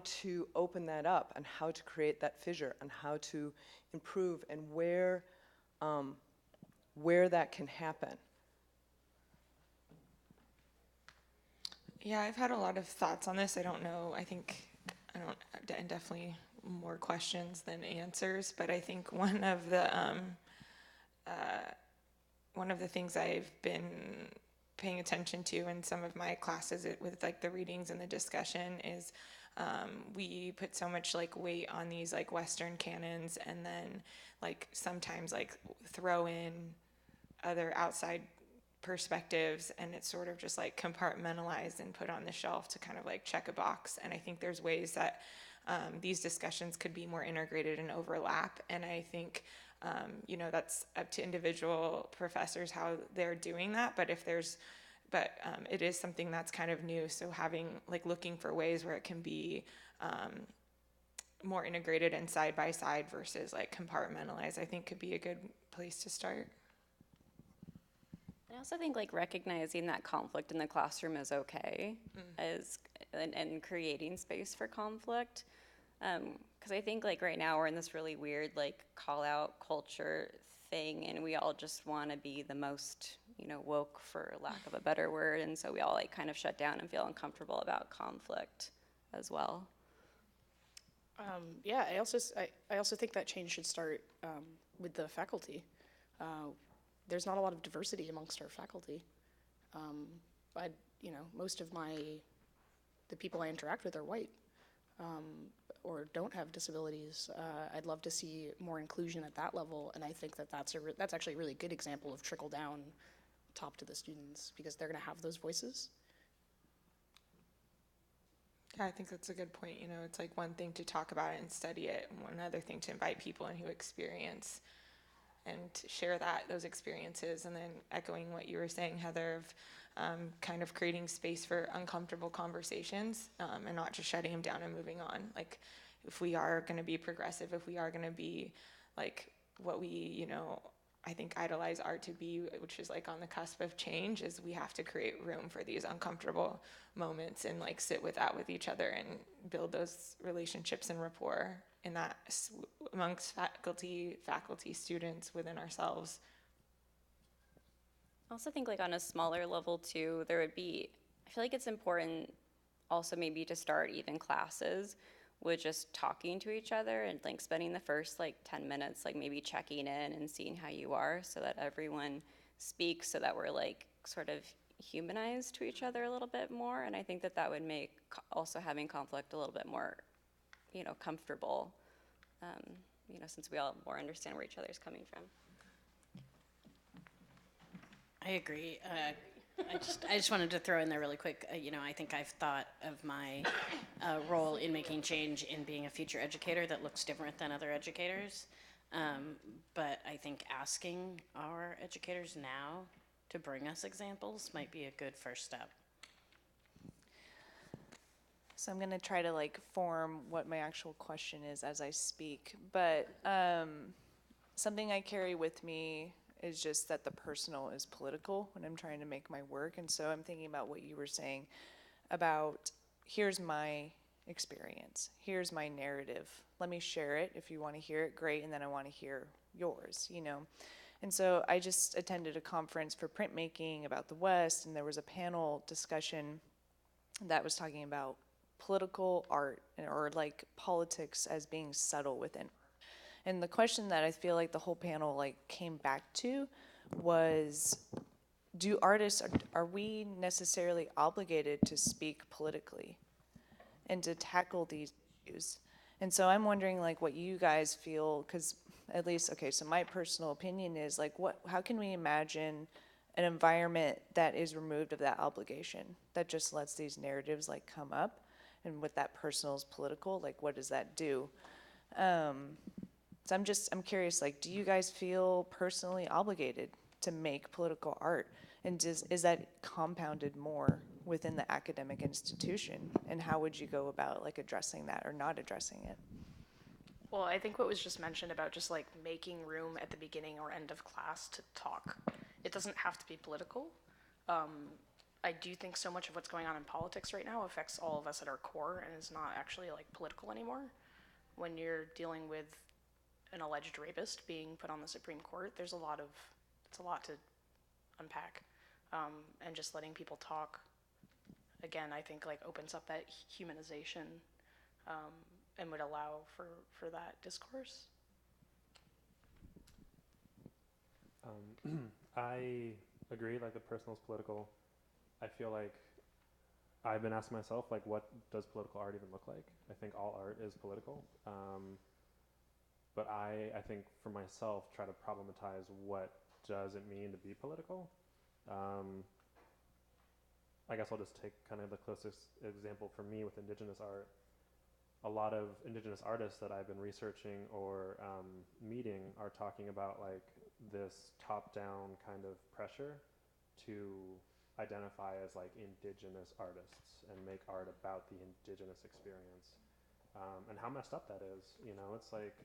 to open that up, and how to create that fissure, and how to improve, and where that can happen? Yeah, I've had a lot of thoughts on this. I don't know. And definitely more questions than answers. But I think one of the things I've been paying attention to in some of my classes with like the readings and the discussion is we put so much like weight on these like Western canons, and then like sometimes like throw in other outside perspectives, and it's sort of just like compartmentalized and put on the shelf to kind of like check a box. And I think there's ways that these discussions could be more integrated and overlap. And I think that's up to individual professors how they're doing that. But it is something that's kind of new. So looking for ways where it can be more integrated and side by side versus like compartmentalized, I think could be a good place to start. I also think like recognizing that conflict in the classroom is okay, and creating space for conflict. Because I think like right now we're in this really weird like call out culture thing, and we all just want to be the most woke, for lack of a better word, and so we all like kind of shut down and feel uncomfortable about conflict as well. Yeah, I also think that change should start with the faculty. There's not a lot of diversity amongst our faculty. Most of the people I interact with are white, or don't have disabilities. I'd love to see more inclusion at that level, and I think that's actually a really good example of trickle down top to the students, because they're gonna have those voices. Yeah, I think that's a good point. It's like one thing to talk about it and study it, and one other thing to invite people in who experience and share those experiences. And then echoing what you were saying, Heather, of kind of creating space for uncomfortable conversations, and not just shutting them down and moving on. Like, if we are going to be progressive, if we are going to be like what we I think idolize art to be, which is like on the cusp of change, is we have to create room for these uncomfortable moments and like sit with that with each other and build those relationships and rapport in that amongst faculty, students, within ourselves. I also think like on a smaller level too, there would be, I feel like it's important also maybe to start even classes with just talking to each other and like spending the first like 10 minutes like maybe checking in and seeing how you are so that everyone speaks so that we're like sort of humanized to each other a little bit more. And I think that that would make also having conflict a little bit more, you know, comfortable, you know, since we all more understand where each other's coming from. I agree. I just wanted to throw in there really quick. You know, I think I've thought of my role in making change in being a future educator that looks different than other educators. But I think asking our educators now to bring us examples might be a good first step. So I'm going to try to like form what my actual question is as I speak. But something I carry with me is just that the personal is political when I'm trying to make my work. And so I'm thinking about what you were saying about here's my experience, here's my narrative. Let me share it. If you want to hear it, great. And then I want to hear yours, you know. And so I just attended a conference for printmaking about the West, and there was a panel discussion that was talking about political art or like politics as being subtle within. And the question that I feel like the whole panel like came back to was, do artists, are we necessarily obligated to speak politically and to tackle these issues? And so I'm wondering like what you guys feel, because at least, okay, so my personal opinion is like how can we imagine an environment that is removed of that obligation, that just lets these narratives like come up, and with that personal is political, like what does that do? So I'm curious, like, do you guys feel personally obligated to make political art? And is that compounded more within the academic institution? And how would you go about like addressing that or not addressing it? Well, I think what was just mentioned about just like making room at the beginning or end of class to talk, it doesn't have to be political. I do think so much of what's going on in politics right now affects all of us at our core and is not actually like political anymore. When you're dealing with an alleged rapist being put on the Supreme Court, it's a lot to unpack. And just letting people talk, again, I think like opens up that humanization and would allow for that discourse. I agree, like the personal is political. I feel like I've been asking myself, like, what does political art even look like? I think all art is political. But I think for myself, try to problematize what does it mean to be political. I guess I'll just take kind of the closest example for me with Indigenous art. A lot of Indigenous artists that I've been researching or meeting are talking about like this top-down kind of pressure to identify as like Indigenous artists and make art about the Indigenous experience. And how messed up that is, you know, it's like,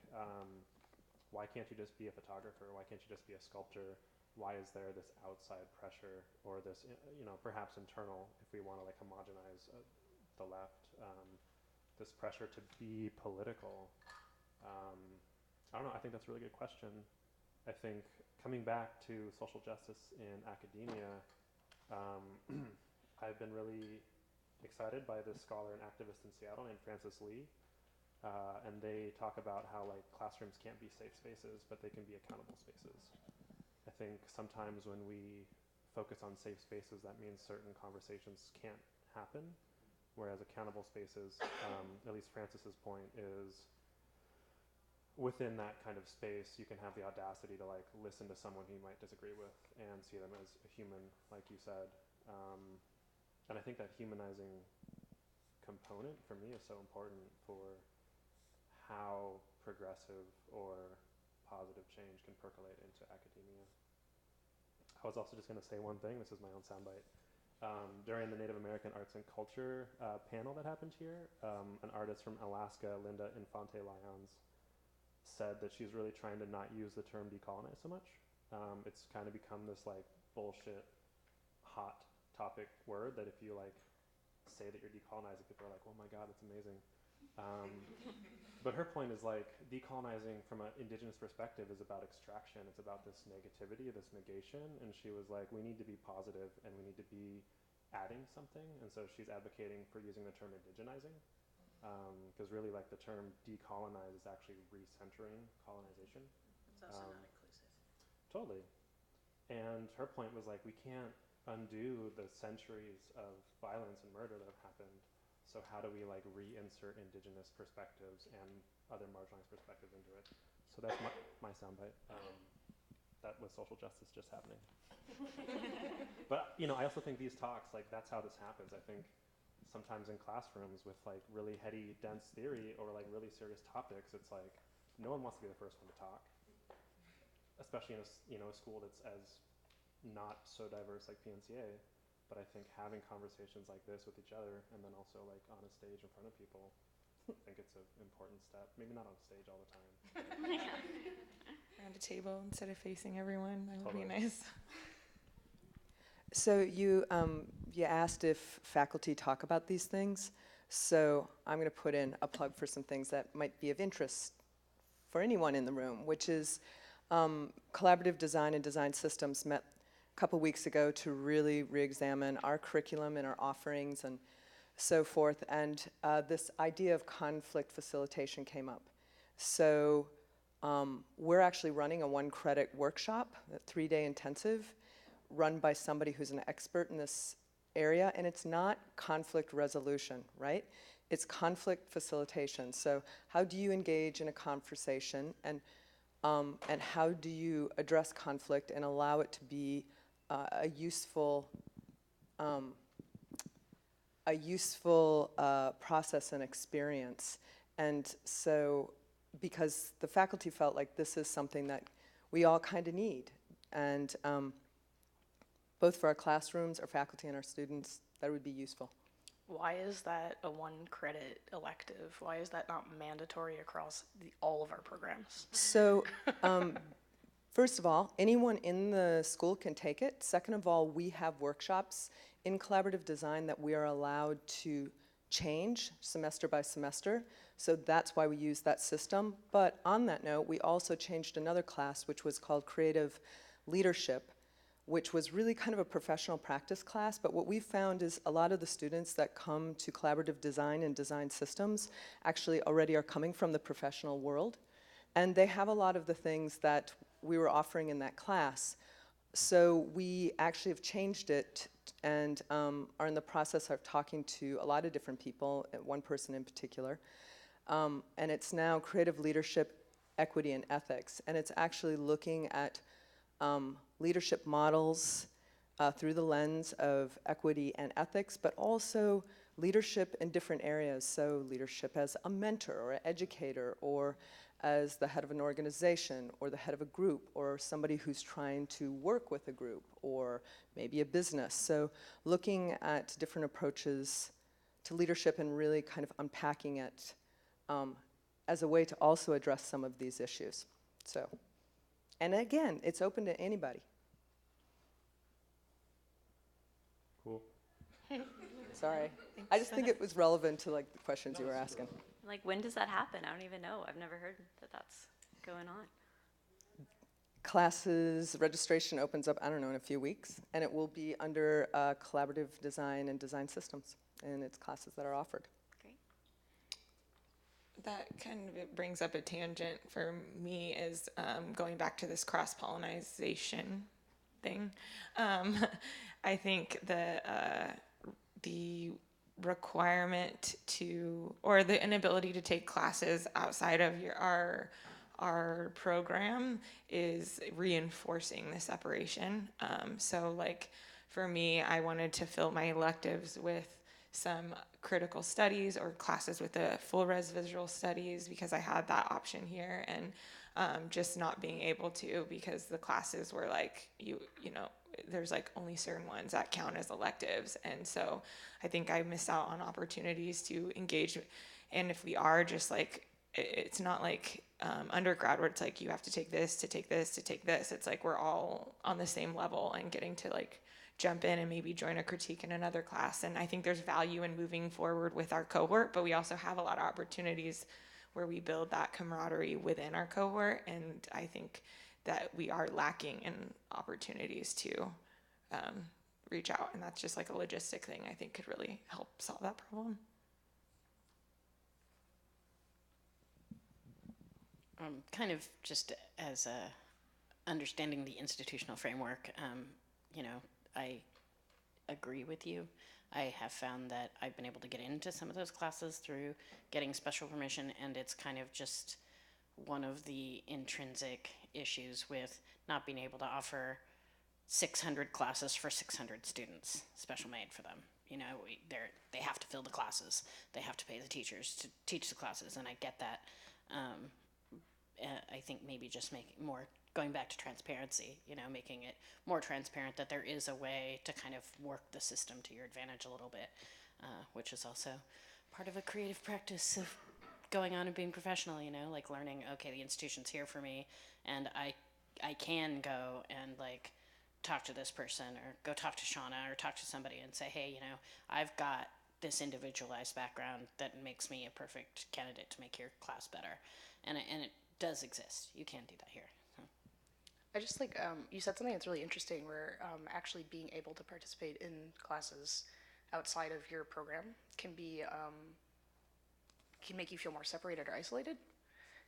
why can't you just be a photographer? Why can't you just be a sculptor? Why is there this outside pressure or this, you know, perhaps internal, if we want to like homogenize the left, this pressure to be political? I don't know, I think that's a really good question. I think coming back to social justice in academia, I've been really excited by this scholar and activist in Seattle named Frances Lee. And they talk about how like classrooms can't be safe spaces, but they can be accountable spaces. I think sometimes when we focus on safe spaces, that means certain conversations can't happen, whereas accountable spaces, at least Frances's point is, within that kind of space, you can have the audacity to like listen to someone who you might disagree with and see them as a human, like you said. And I think that humanizing component for me is so important for how progressive or positive change can percolate into academia. I was also just going to say one thing, this is my own soundbite. During the Native American Arts and Culture panel that happened here, an artist from Alaska, Linda Infante Lyons, said that she's really trying to not use the term decolonize so much. It's kind of become this like bullshit hot topic word that if you like say that you're decolonizing, people are like, oh my god, that's amazing. But her point is like decolonizing from an indigenous perspective is about extraction. It's about this negativity, this negation. And she was like, we need to be positive and we need to be adding something. And so she's advocating for using the term indigenizing. Because really like the term decolonize is actually recentering colonization. It's also not inclusive. Totally. And her point was like, we can't undo the centuries of violence and murder that have happened. So how do we like reinsert indigenous perspectives and other marginalized perspectives into it? So that's my soundbite. That was social justice just happening. But you know, I also think these talks, like that's how this happens. I think sometimes in classrooms with like really heady, dense theory or like really serious topics, it's like no one wants to be the first one to talk, especially in a school that's as not so diverse like PNCA. But I think having conversations like this with each other and then also like on a stage in front of people, I think it's an important step. Maybe not on stage all the time. Around a table instead of facing everyone, that would be Totally. nice. So you asked if faculty talk about these things. So I'm going to put in a plug for some things that might be of interest for anyone in the room, which is collaborative design and design systems met a couple weeks ago to really re-examine our curriculum and our offerings and so forth. And this idea of conflict facilitation came up. So we're actually running a 1-credit workshop, a 3-day intensive, run by somebody who's an expert in this area, and it's not conflict resolution, right? It's conflict facilitation. So how do you engage in a conversation, and how do you address conflict and allow it to be a useful process and experience? And so, because the faculty felt like this is something that we all kind of need, and both for our classrooms, our faculty, and our students, that would be useful. Why is that a 1-credit elective? Why is that not mandatory across all of our programs? So, first of all, anyone in the school can take it. Second of all, we have workshops in collaborative design that we are allowed to change semester by semester. So that's why we use that system. But on that note, we also changed another class, which was called Creative Leadership, which was really kind of a professional practice class. But what we found is a lot of the students that come to collaborative design and design systems actually already are coming from the professional world. And they have a lot of the things that we were offering in that class. So we actually have changed it and are in the process of talking to a lot of different people, one person in particular. And it's now Creative Leadership, Equity, and Ethics. And it's actually looking at leadership models through the lens of equity and ethics, but also leadership in different areas. So leadership as a mentor or an educator, or as the head of an organization, or the head of a group, or somebody who's trying to work with a group, or maybe a business. So looking at different approaches to leadership and really kind of unpacking it as a way to also address some of these issues. So, and again, it's open to anybody. Cool. Sorry. I just think it was relevant to like the questions you were asking. Like, when does that happen? I don't even know. I've never heard that that's going on. Classes registration opens up, I don't know, in a few weeks, and it will be under collaborative design and design systems, and it's classes that are offered. Great. That kind of brings up a tangent for me, is going back to this cross-pollination thing. I think the requirement to, or the inability to take classes outside of our program is reinforcing the separation. So like for me, I wanted to fill my electives with some critical studies or classes with the full res visual studies because I had that option here, and just not being able to because the classes were like, you know, there's like only certain ones that count as electives. And so I think I missed out on opportunities to engage. And if we are just like, it's not like undergrad where it's like you have to take this to take this to take this. It's like we're all on the same level and getting to like jump in and maybe join a critique in another class. And I think there's value in moving forward with our cohort, but we also have a lot of opportunities where we build that camaraderie within our cohort. And I think that we are lacking in opportunities to reach out. And that's just like a logistic thing I think could really help solve that problem. Kind of just as understanding the institutional framework, you know, I agree with you. I have found that I've been able to get into some of those classes through getting special permission, and it's kind of just one of the intrinsic issues with not being able to offer 600 classes for 600 students, special made for them. You know, they have to fill the classes. They have to pay the teachers to teach the classes, and I get that. I think maybe just going back to transparency, you know, making it more transparent that there is a way to kind of work the system to your advantage a little bit, which is also part of a creative practice of going on and being professional, you know, like learning, okay, the institution's here for me, and I can go and like talk to this person or go talk to Shauna or talk to somebody and say, hey, you know, I've got this individualized background that makes me a perfect candidate to make your class better. And it does exist. You can do that here. So. I just like, you said something that's really interesting where actually being able to participate in classes outside of your program can make you feel more separated or isolated.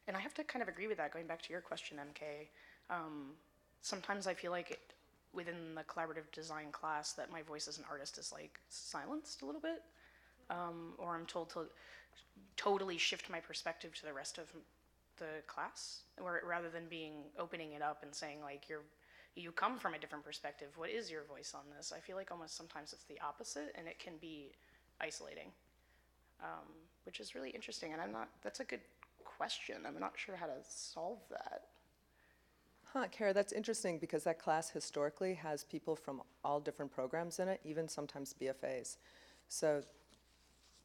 And I have to kind of agree with that, going back to your question, MK. Sometimes I feel like within the collaborative design class that my voice as an artist is like silenced a little bit, or I'm told to totally shift my perspective to the rest of the class, or rather than opening it up and saying like you come from a different perspective, what is your voice on this? I feel like almost sometimes it's the opposite, and it can be isolating, which is really interesting. And that's a good question. I'm not sure how to solve that. Kara, that's interesting because that class historically has people from all different programs in it, even sometimes BFAs. So,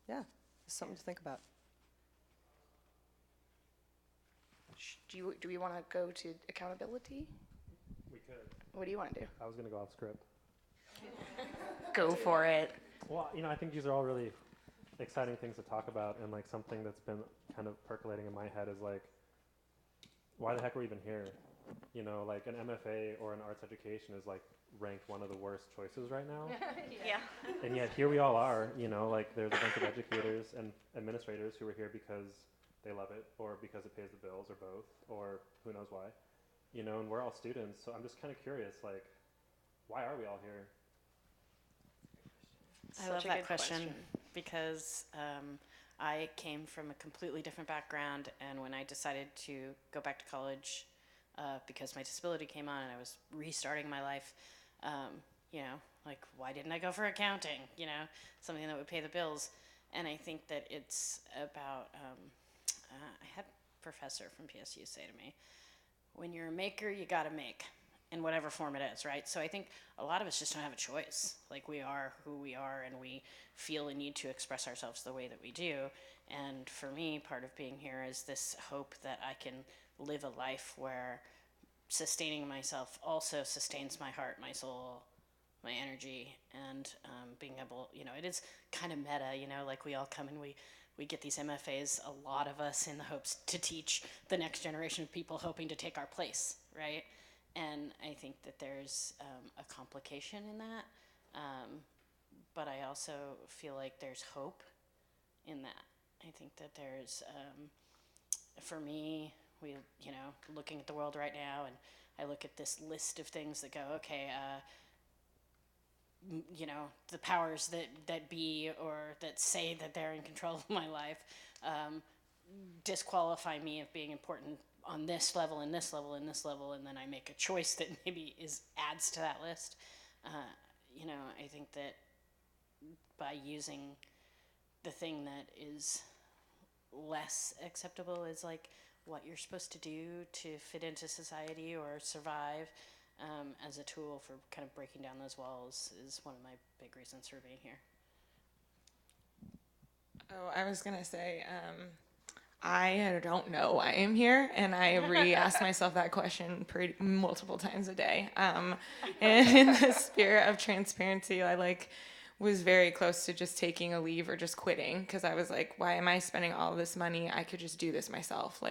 yeah, it's something to think about. Do we want to go to accountability? We could. What do you want to do? I was going to go off script. Go for it. Well, you know, I think these are all really exciting things to talk about, and like something that's been kind of percolating in my head is like, why the heck are we even here? You know, like an MFA or an arts education is like ranked one of the worst choices right now. Yeah. And yet here we all are, you know, like there's a bunch of educators and administrators who are here because they love it, or because it pays the bills, or both, or who knows why, you know, and we're all students. So I'm just kind of curious, like, why are we all here? I love that question because I came from a completely different background, and when I decided to go back to college because my disability came on and I was restarting my life, you know, like, why didn't I go for accounting? You know, something that would pay the bills. And I think that it's about, I had a professor from PSU say to me, when you're a maker, you gotta make, in whatever form it is, right? So I think a lot of us just don't have a choice. Like, we are who we are, and we feel a need to express ourselves the way that we do. And for me, part of being here is this hope that I can live a life where sustaining myself also sustains my heart, my soul, my energy, and being able, you know, it is kind of meta, you know, like we all come and we get these MFAs, a lot of us in the hopes to teach the next generation of people hoping to take our place, right? And I think that there's a complication in that, but I also feel like there's hope in that. I think that there's, for me, you know, looking at the world right now, and I look at this list of things that go, okay, you know, the powers that be, or that say that they're in control of my life, disqualify me of being important on this level and this level and this level, and then I make a choice that maybe adds to that list. You know, I think that by using the thing that is less acceptable as like what you're supposed to do to fit into society or survive, as a tool for kind of breaking down those walls is one of my big reasons for being here. Oh, I was gonna say, I don't know why I'm here, and I re-ask myself that question multiple times a day. And in the spirit of transparency, I was very close to just taking a leave or just quitting, because I was like, why am I spending all this money? I could just do this myself.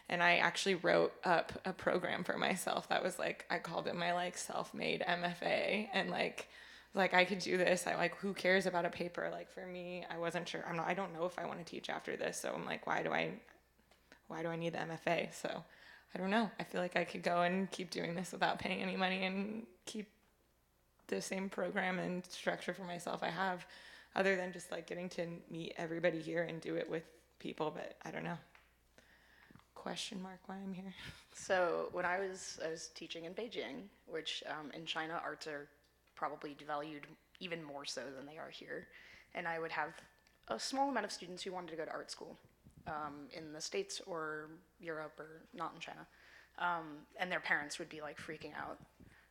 And I actually wrote up a program for myself that was I called it my self-made MFA, and I could do this. Who cares about a paper? For me, I wasn't sure. I don't know if I want to teach after this. So I'm why do I need the MFA? So I don't know. I feel like I could go and keep doing this without paying any money and keep the same program and structure for myself I have, other than just getting to meet everybody here and do it with people. But I don't know. Question mark why I'm here. So when I was teaching in Beijing, which in China arts are probably valued even more so than they are here, and I would have a small amount of students who wanted to go to art school in the States or Europe or not in China, and their parents would be freaking out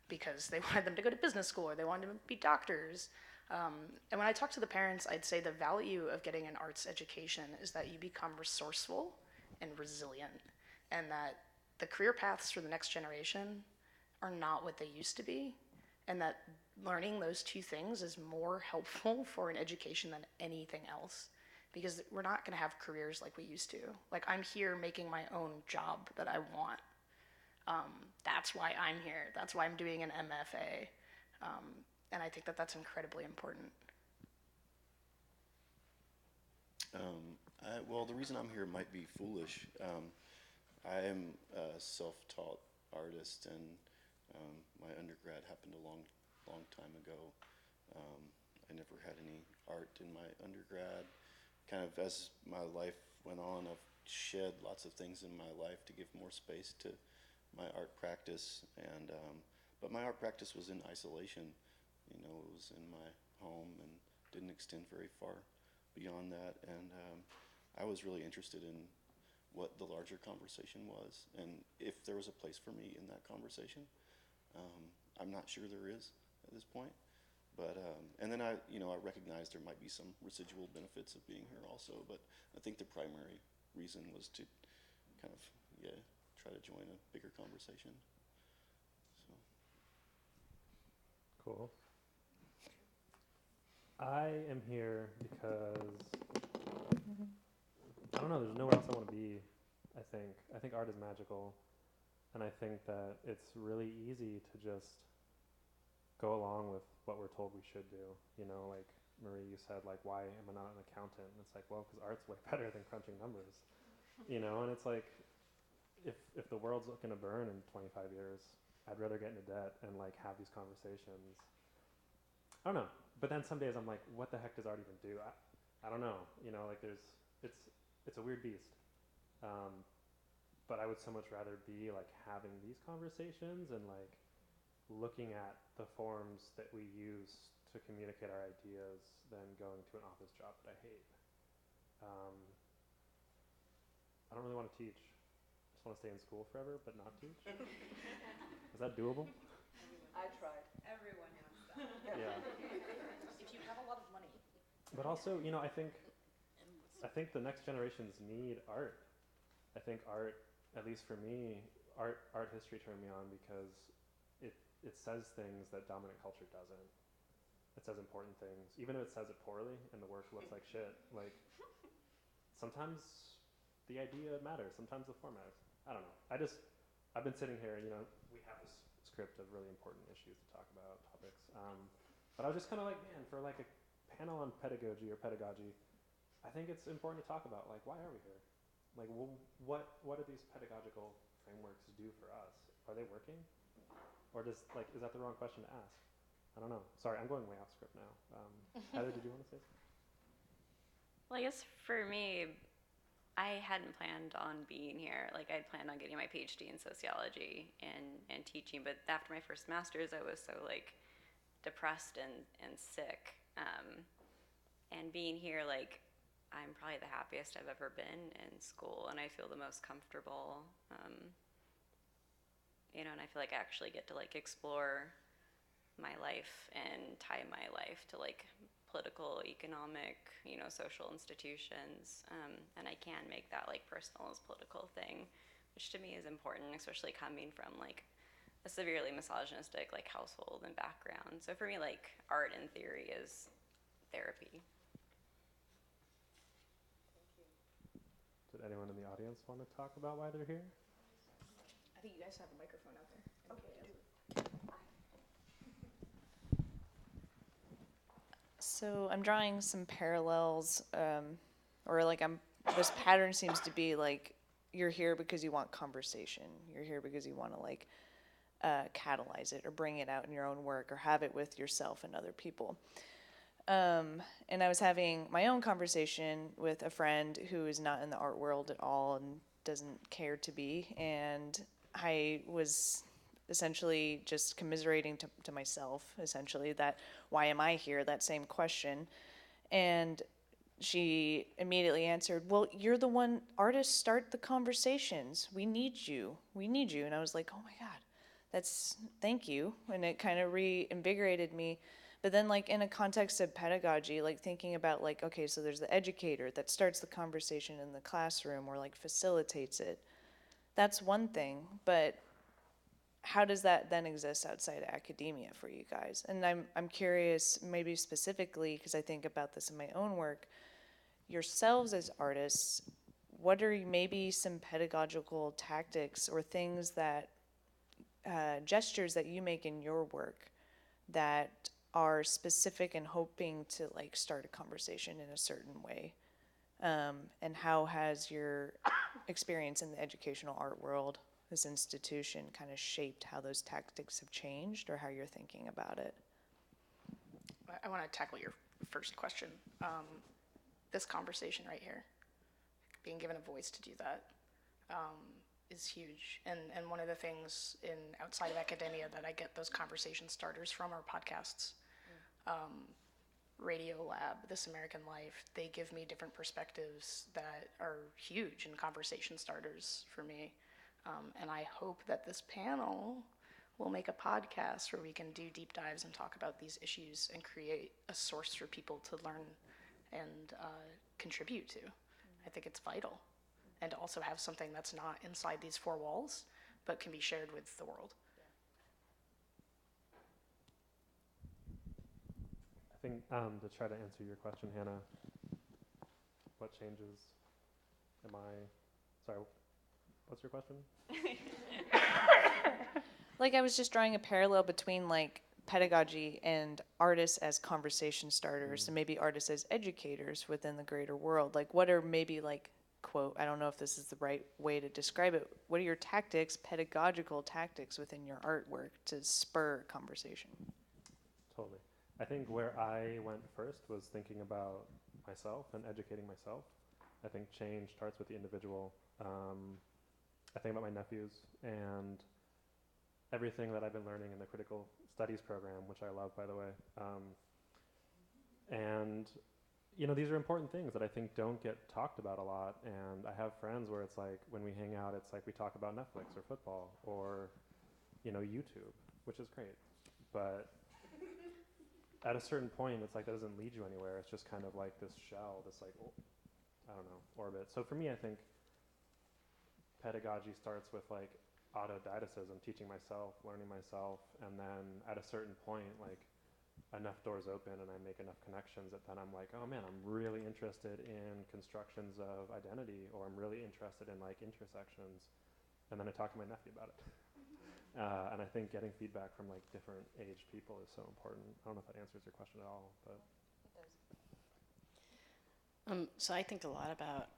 because they wanted them to go to business school or they wanted them to be doctors. And when I talk to the parents, I'd say the value of getting an arts education is that you become resourceful and resilient, and that the career paths for the next generation are not what they used to be, and that learning those two things is more helpful for an education than anything else, because we're not going to have careers like we used to. I'm here making my own job that I want. That's why I'm here. That's why I'm doing an MFA. And I think that that's incredibly important. Well, the reason I'm here might be foolish. I am a self-taught artist, and my undergrad happened a long time ago. I never had any art in my undergrad. Kind of as my life went on, I've shed lots of things in my life to give more space to my art practice. And but my art practice was in isolation. It was in my home and didn't extend very far beyond that. And I was really interested in what the larger conversation was, and if there was a place for me in that conversation. I'm not sure there is at this point, but and then I recognized there might be some residual benefits of being here also, but I think the primary reason was to kind of try to join a bigger conversation. So. Cool. I am here because I don't know, there's nowhere else I want to be. I think art is magical, and I think that it's really easy to just go along with what we're told we should do. Marie, you said why am I not an accountant? And it's well, because art's way better than crunching numbers. And it's if the world's going to burn in 25 years, I'd rather get into debt and have these conversations. I don't know. But then some days I'm what the heck does art even do? I don't know. It's a weird beast. But I would so much rather be having these conversations and looking at the forms that we use to communicate our ideas than going to an office job that I hate. I don't really want to teach. I just want to stay in school forever but not teach. Is that doable? I tried. Everyone has that. Yeah. If you have a lot of money. But also, I think the next generations need art. I think art, at least for me, art history turned me on because it says things that dominant culture doesn't. It says important things, even if it says it poorly and the work looks like shit. Sometimes the idea matters. Sometimes the form matters. I don't know. I've been sitting here. We have this script of really important issues to talk about, topics. But I was just kind of man, for a panel on pedagogy, I think it's important to talk about why are we here? What do these pedagogical frameworks do for us? Are they working? Or is that the wrong question to ask? I don't know. Sorry, I'm going way off script now. Heather, did you want to say something? Well, I guess for me, I hadn't planned on being here. I'd planned on getting my PhD in sociology and teaching, but after my first master's, I was so depressed and sick. And being here, I'm probably the happiest I've ever been in school, and I feel the most comfortable. And I feel I actually get to explore my life and tie my life to political, economic, social institutions, and I can make that like personal as political thing, which to me is important, especially coming from like a severely misogynistic like household and background. So for me, like art in theory is therapy. Did anyone in the audience want to talk about why they're here? I think you guys have a microphone out there. So I'm drawing some parallels, or like this pattern seems to be like you're here because you want conversation. You're here because you want to like catalyze it or bring it out in your own work or have it with yourself and other people. And I was having my own conversation with a friend who is not in the art world at all and doesn't care to be. And I was essentially just commiserating to myself, essentially, that why am I here? That same question. And she immediately answered, well, you're the one, artists start the conversations. We need you. We need you. And I was like, oh my God, thank you. And it kind of reinvigorated me. But then like in a context of pedagogy, like thinking about like, okay, so there's the educator that starts the conversation in the classroom or like facilitates it. That's one thing, but how does that then exist outside of academia for you guys? And I'm curious, maybe specifically, because I think about this in my own work, yourselves as artists, what are maybe some pedagogical tactics or things that, gestures that you make in your work that are specific and hoping to like start a conversation in a certain way? And how has your experience in the educational art world, this institution, kind of shaped how those tactics have changed or how you're thinking about it? I want to tackle your first question. This conversation right here, being given a voice to do that, is huge. And one of the things outside of academia that I get those conversation starters from are podcasts. Radio Lab, This American Life, they give me different perspectives that are huge and conversation starters for me. And I hope that this panel will make a podcast where we can do deep dives and talk about these issues and create a source for people to learn and contribute to. I think it's vital. And to also have something that's not inside these four walls, but can be shared with the world. I think to try to answer your question, Hannah, what changes sorry, what's your question? Like I was just drawing a parallel between like pedagogy and artists as conversation starters and maybe artists as educators within the greater world. Like what are maybe like, quote, I don't know if this is the right way to describe it, what are your tactics, pedagogical tactics within your artwork to spur conversation? Totally. I think where I went first was thinking about myself and educating myself. I think change starts with the individual. I think about my nephews and everything that I've been learning in the critical studies program, which I love, by the way. And, these are important things that I think don't get talked about a lot. And I have friends where it's like, when we hang out, it's like we talk about Netflix or football or, YouTube, which is great. But at a certain point, it's like that doesn't lead you anywhere. It's just kind of like this shell, this like, orbit. So for me, I think pedagogy starts with like autodidactism, teaching myself, learning myself, and then at a certain point, like enough doors open and I make enough connections that then I'm like, oh man, I'm really interested in constructions of identity, or I'm really interested in like intersections, and then I talk to my nephew about it. And I think getting feedback from like different aged people is so important. I don't know if that answers your question at all, but. So I think a lot about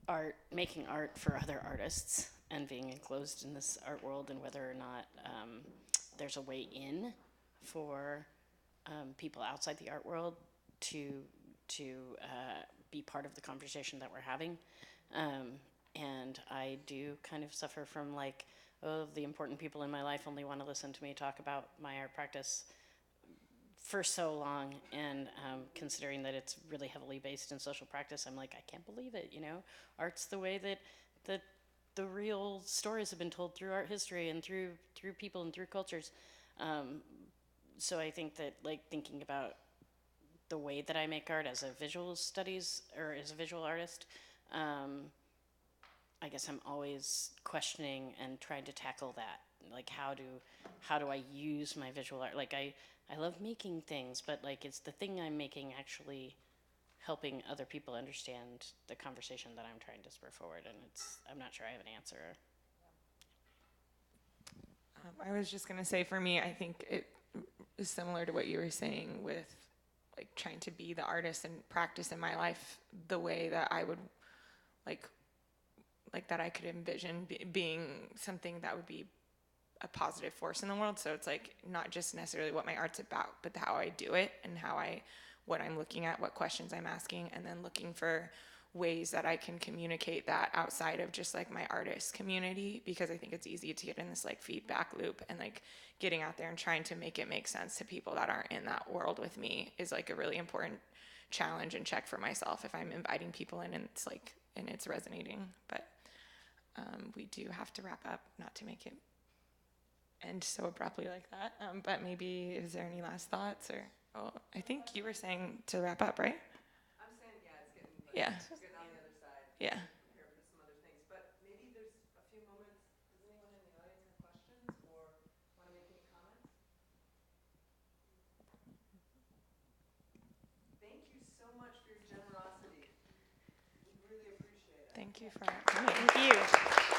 art, making art for other artists and being enclosed in this art world, and whether or not there's a way in for people outside the art world to be part of the conversation that we're having. And I do kind of suffer from like, oh, the important people in my life only want to listen to me talk about my art practice for so long, and considering that it's really heavily based in social practice, I'm like, I can't believe it, Art's the way that the real stories have been told through art history and through people and through cultures. So I think that like thinking about the way that I make art as a visual studies or as a visual artist, I guess I'm always questioning and trying to tackle that. Like how do I use my visual art? Like I love making things, but like is the thing I'm making actually helping other people understand the conversation that I'm trying to spur forward? And I'm not sure I have an answer. I was just gonna say, for me, I think it is similar to what you were saying with like trying to be the artist and practice in my life the way that I would like that I could envision being something that would be a positive force in the world. So it's like not just necessarily what my art's about, but how I do it and what I'm looking at, what questions I'm asking, and then looking for ways that I can communicate that outside of just like my artist community, because I think it's easy to get in this like feedback loop, and like getting out there and trying to make it make sense to people that aren't in that world with me is like a really important challenge and check for myself if I'm inviting people in and it's resonating. But we do have to wrap up, not to make it end so abruptly like that. But maybe, is there any last thoughts? Or I think you were saying to wrap up, right? I'm saying, yeah, it's getting, Yeah. we're getting on the other side. Yeah. Prepare for some other things, but maybe there's a few moments. Does anyone in the audience have questions or want to make any comments? Thank you so much for your generosity. We really appreciate it. Thank you for coming. Thank you.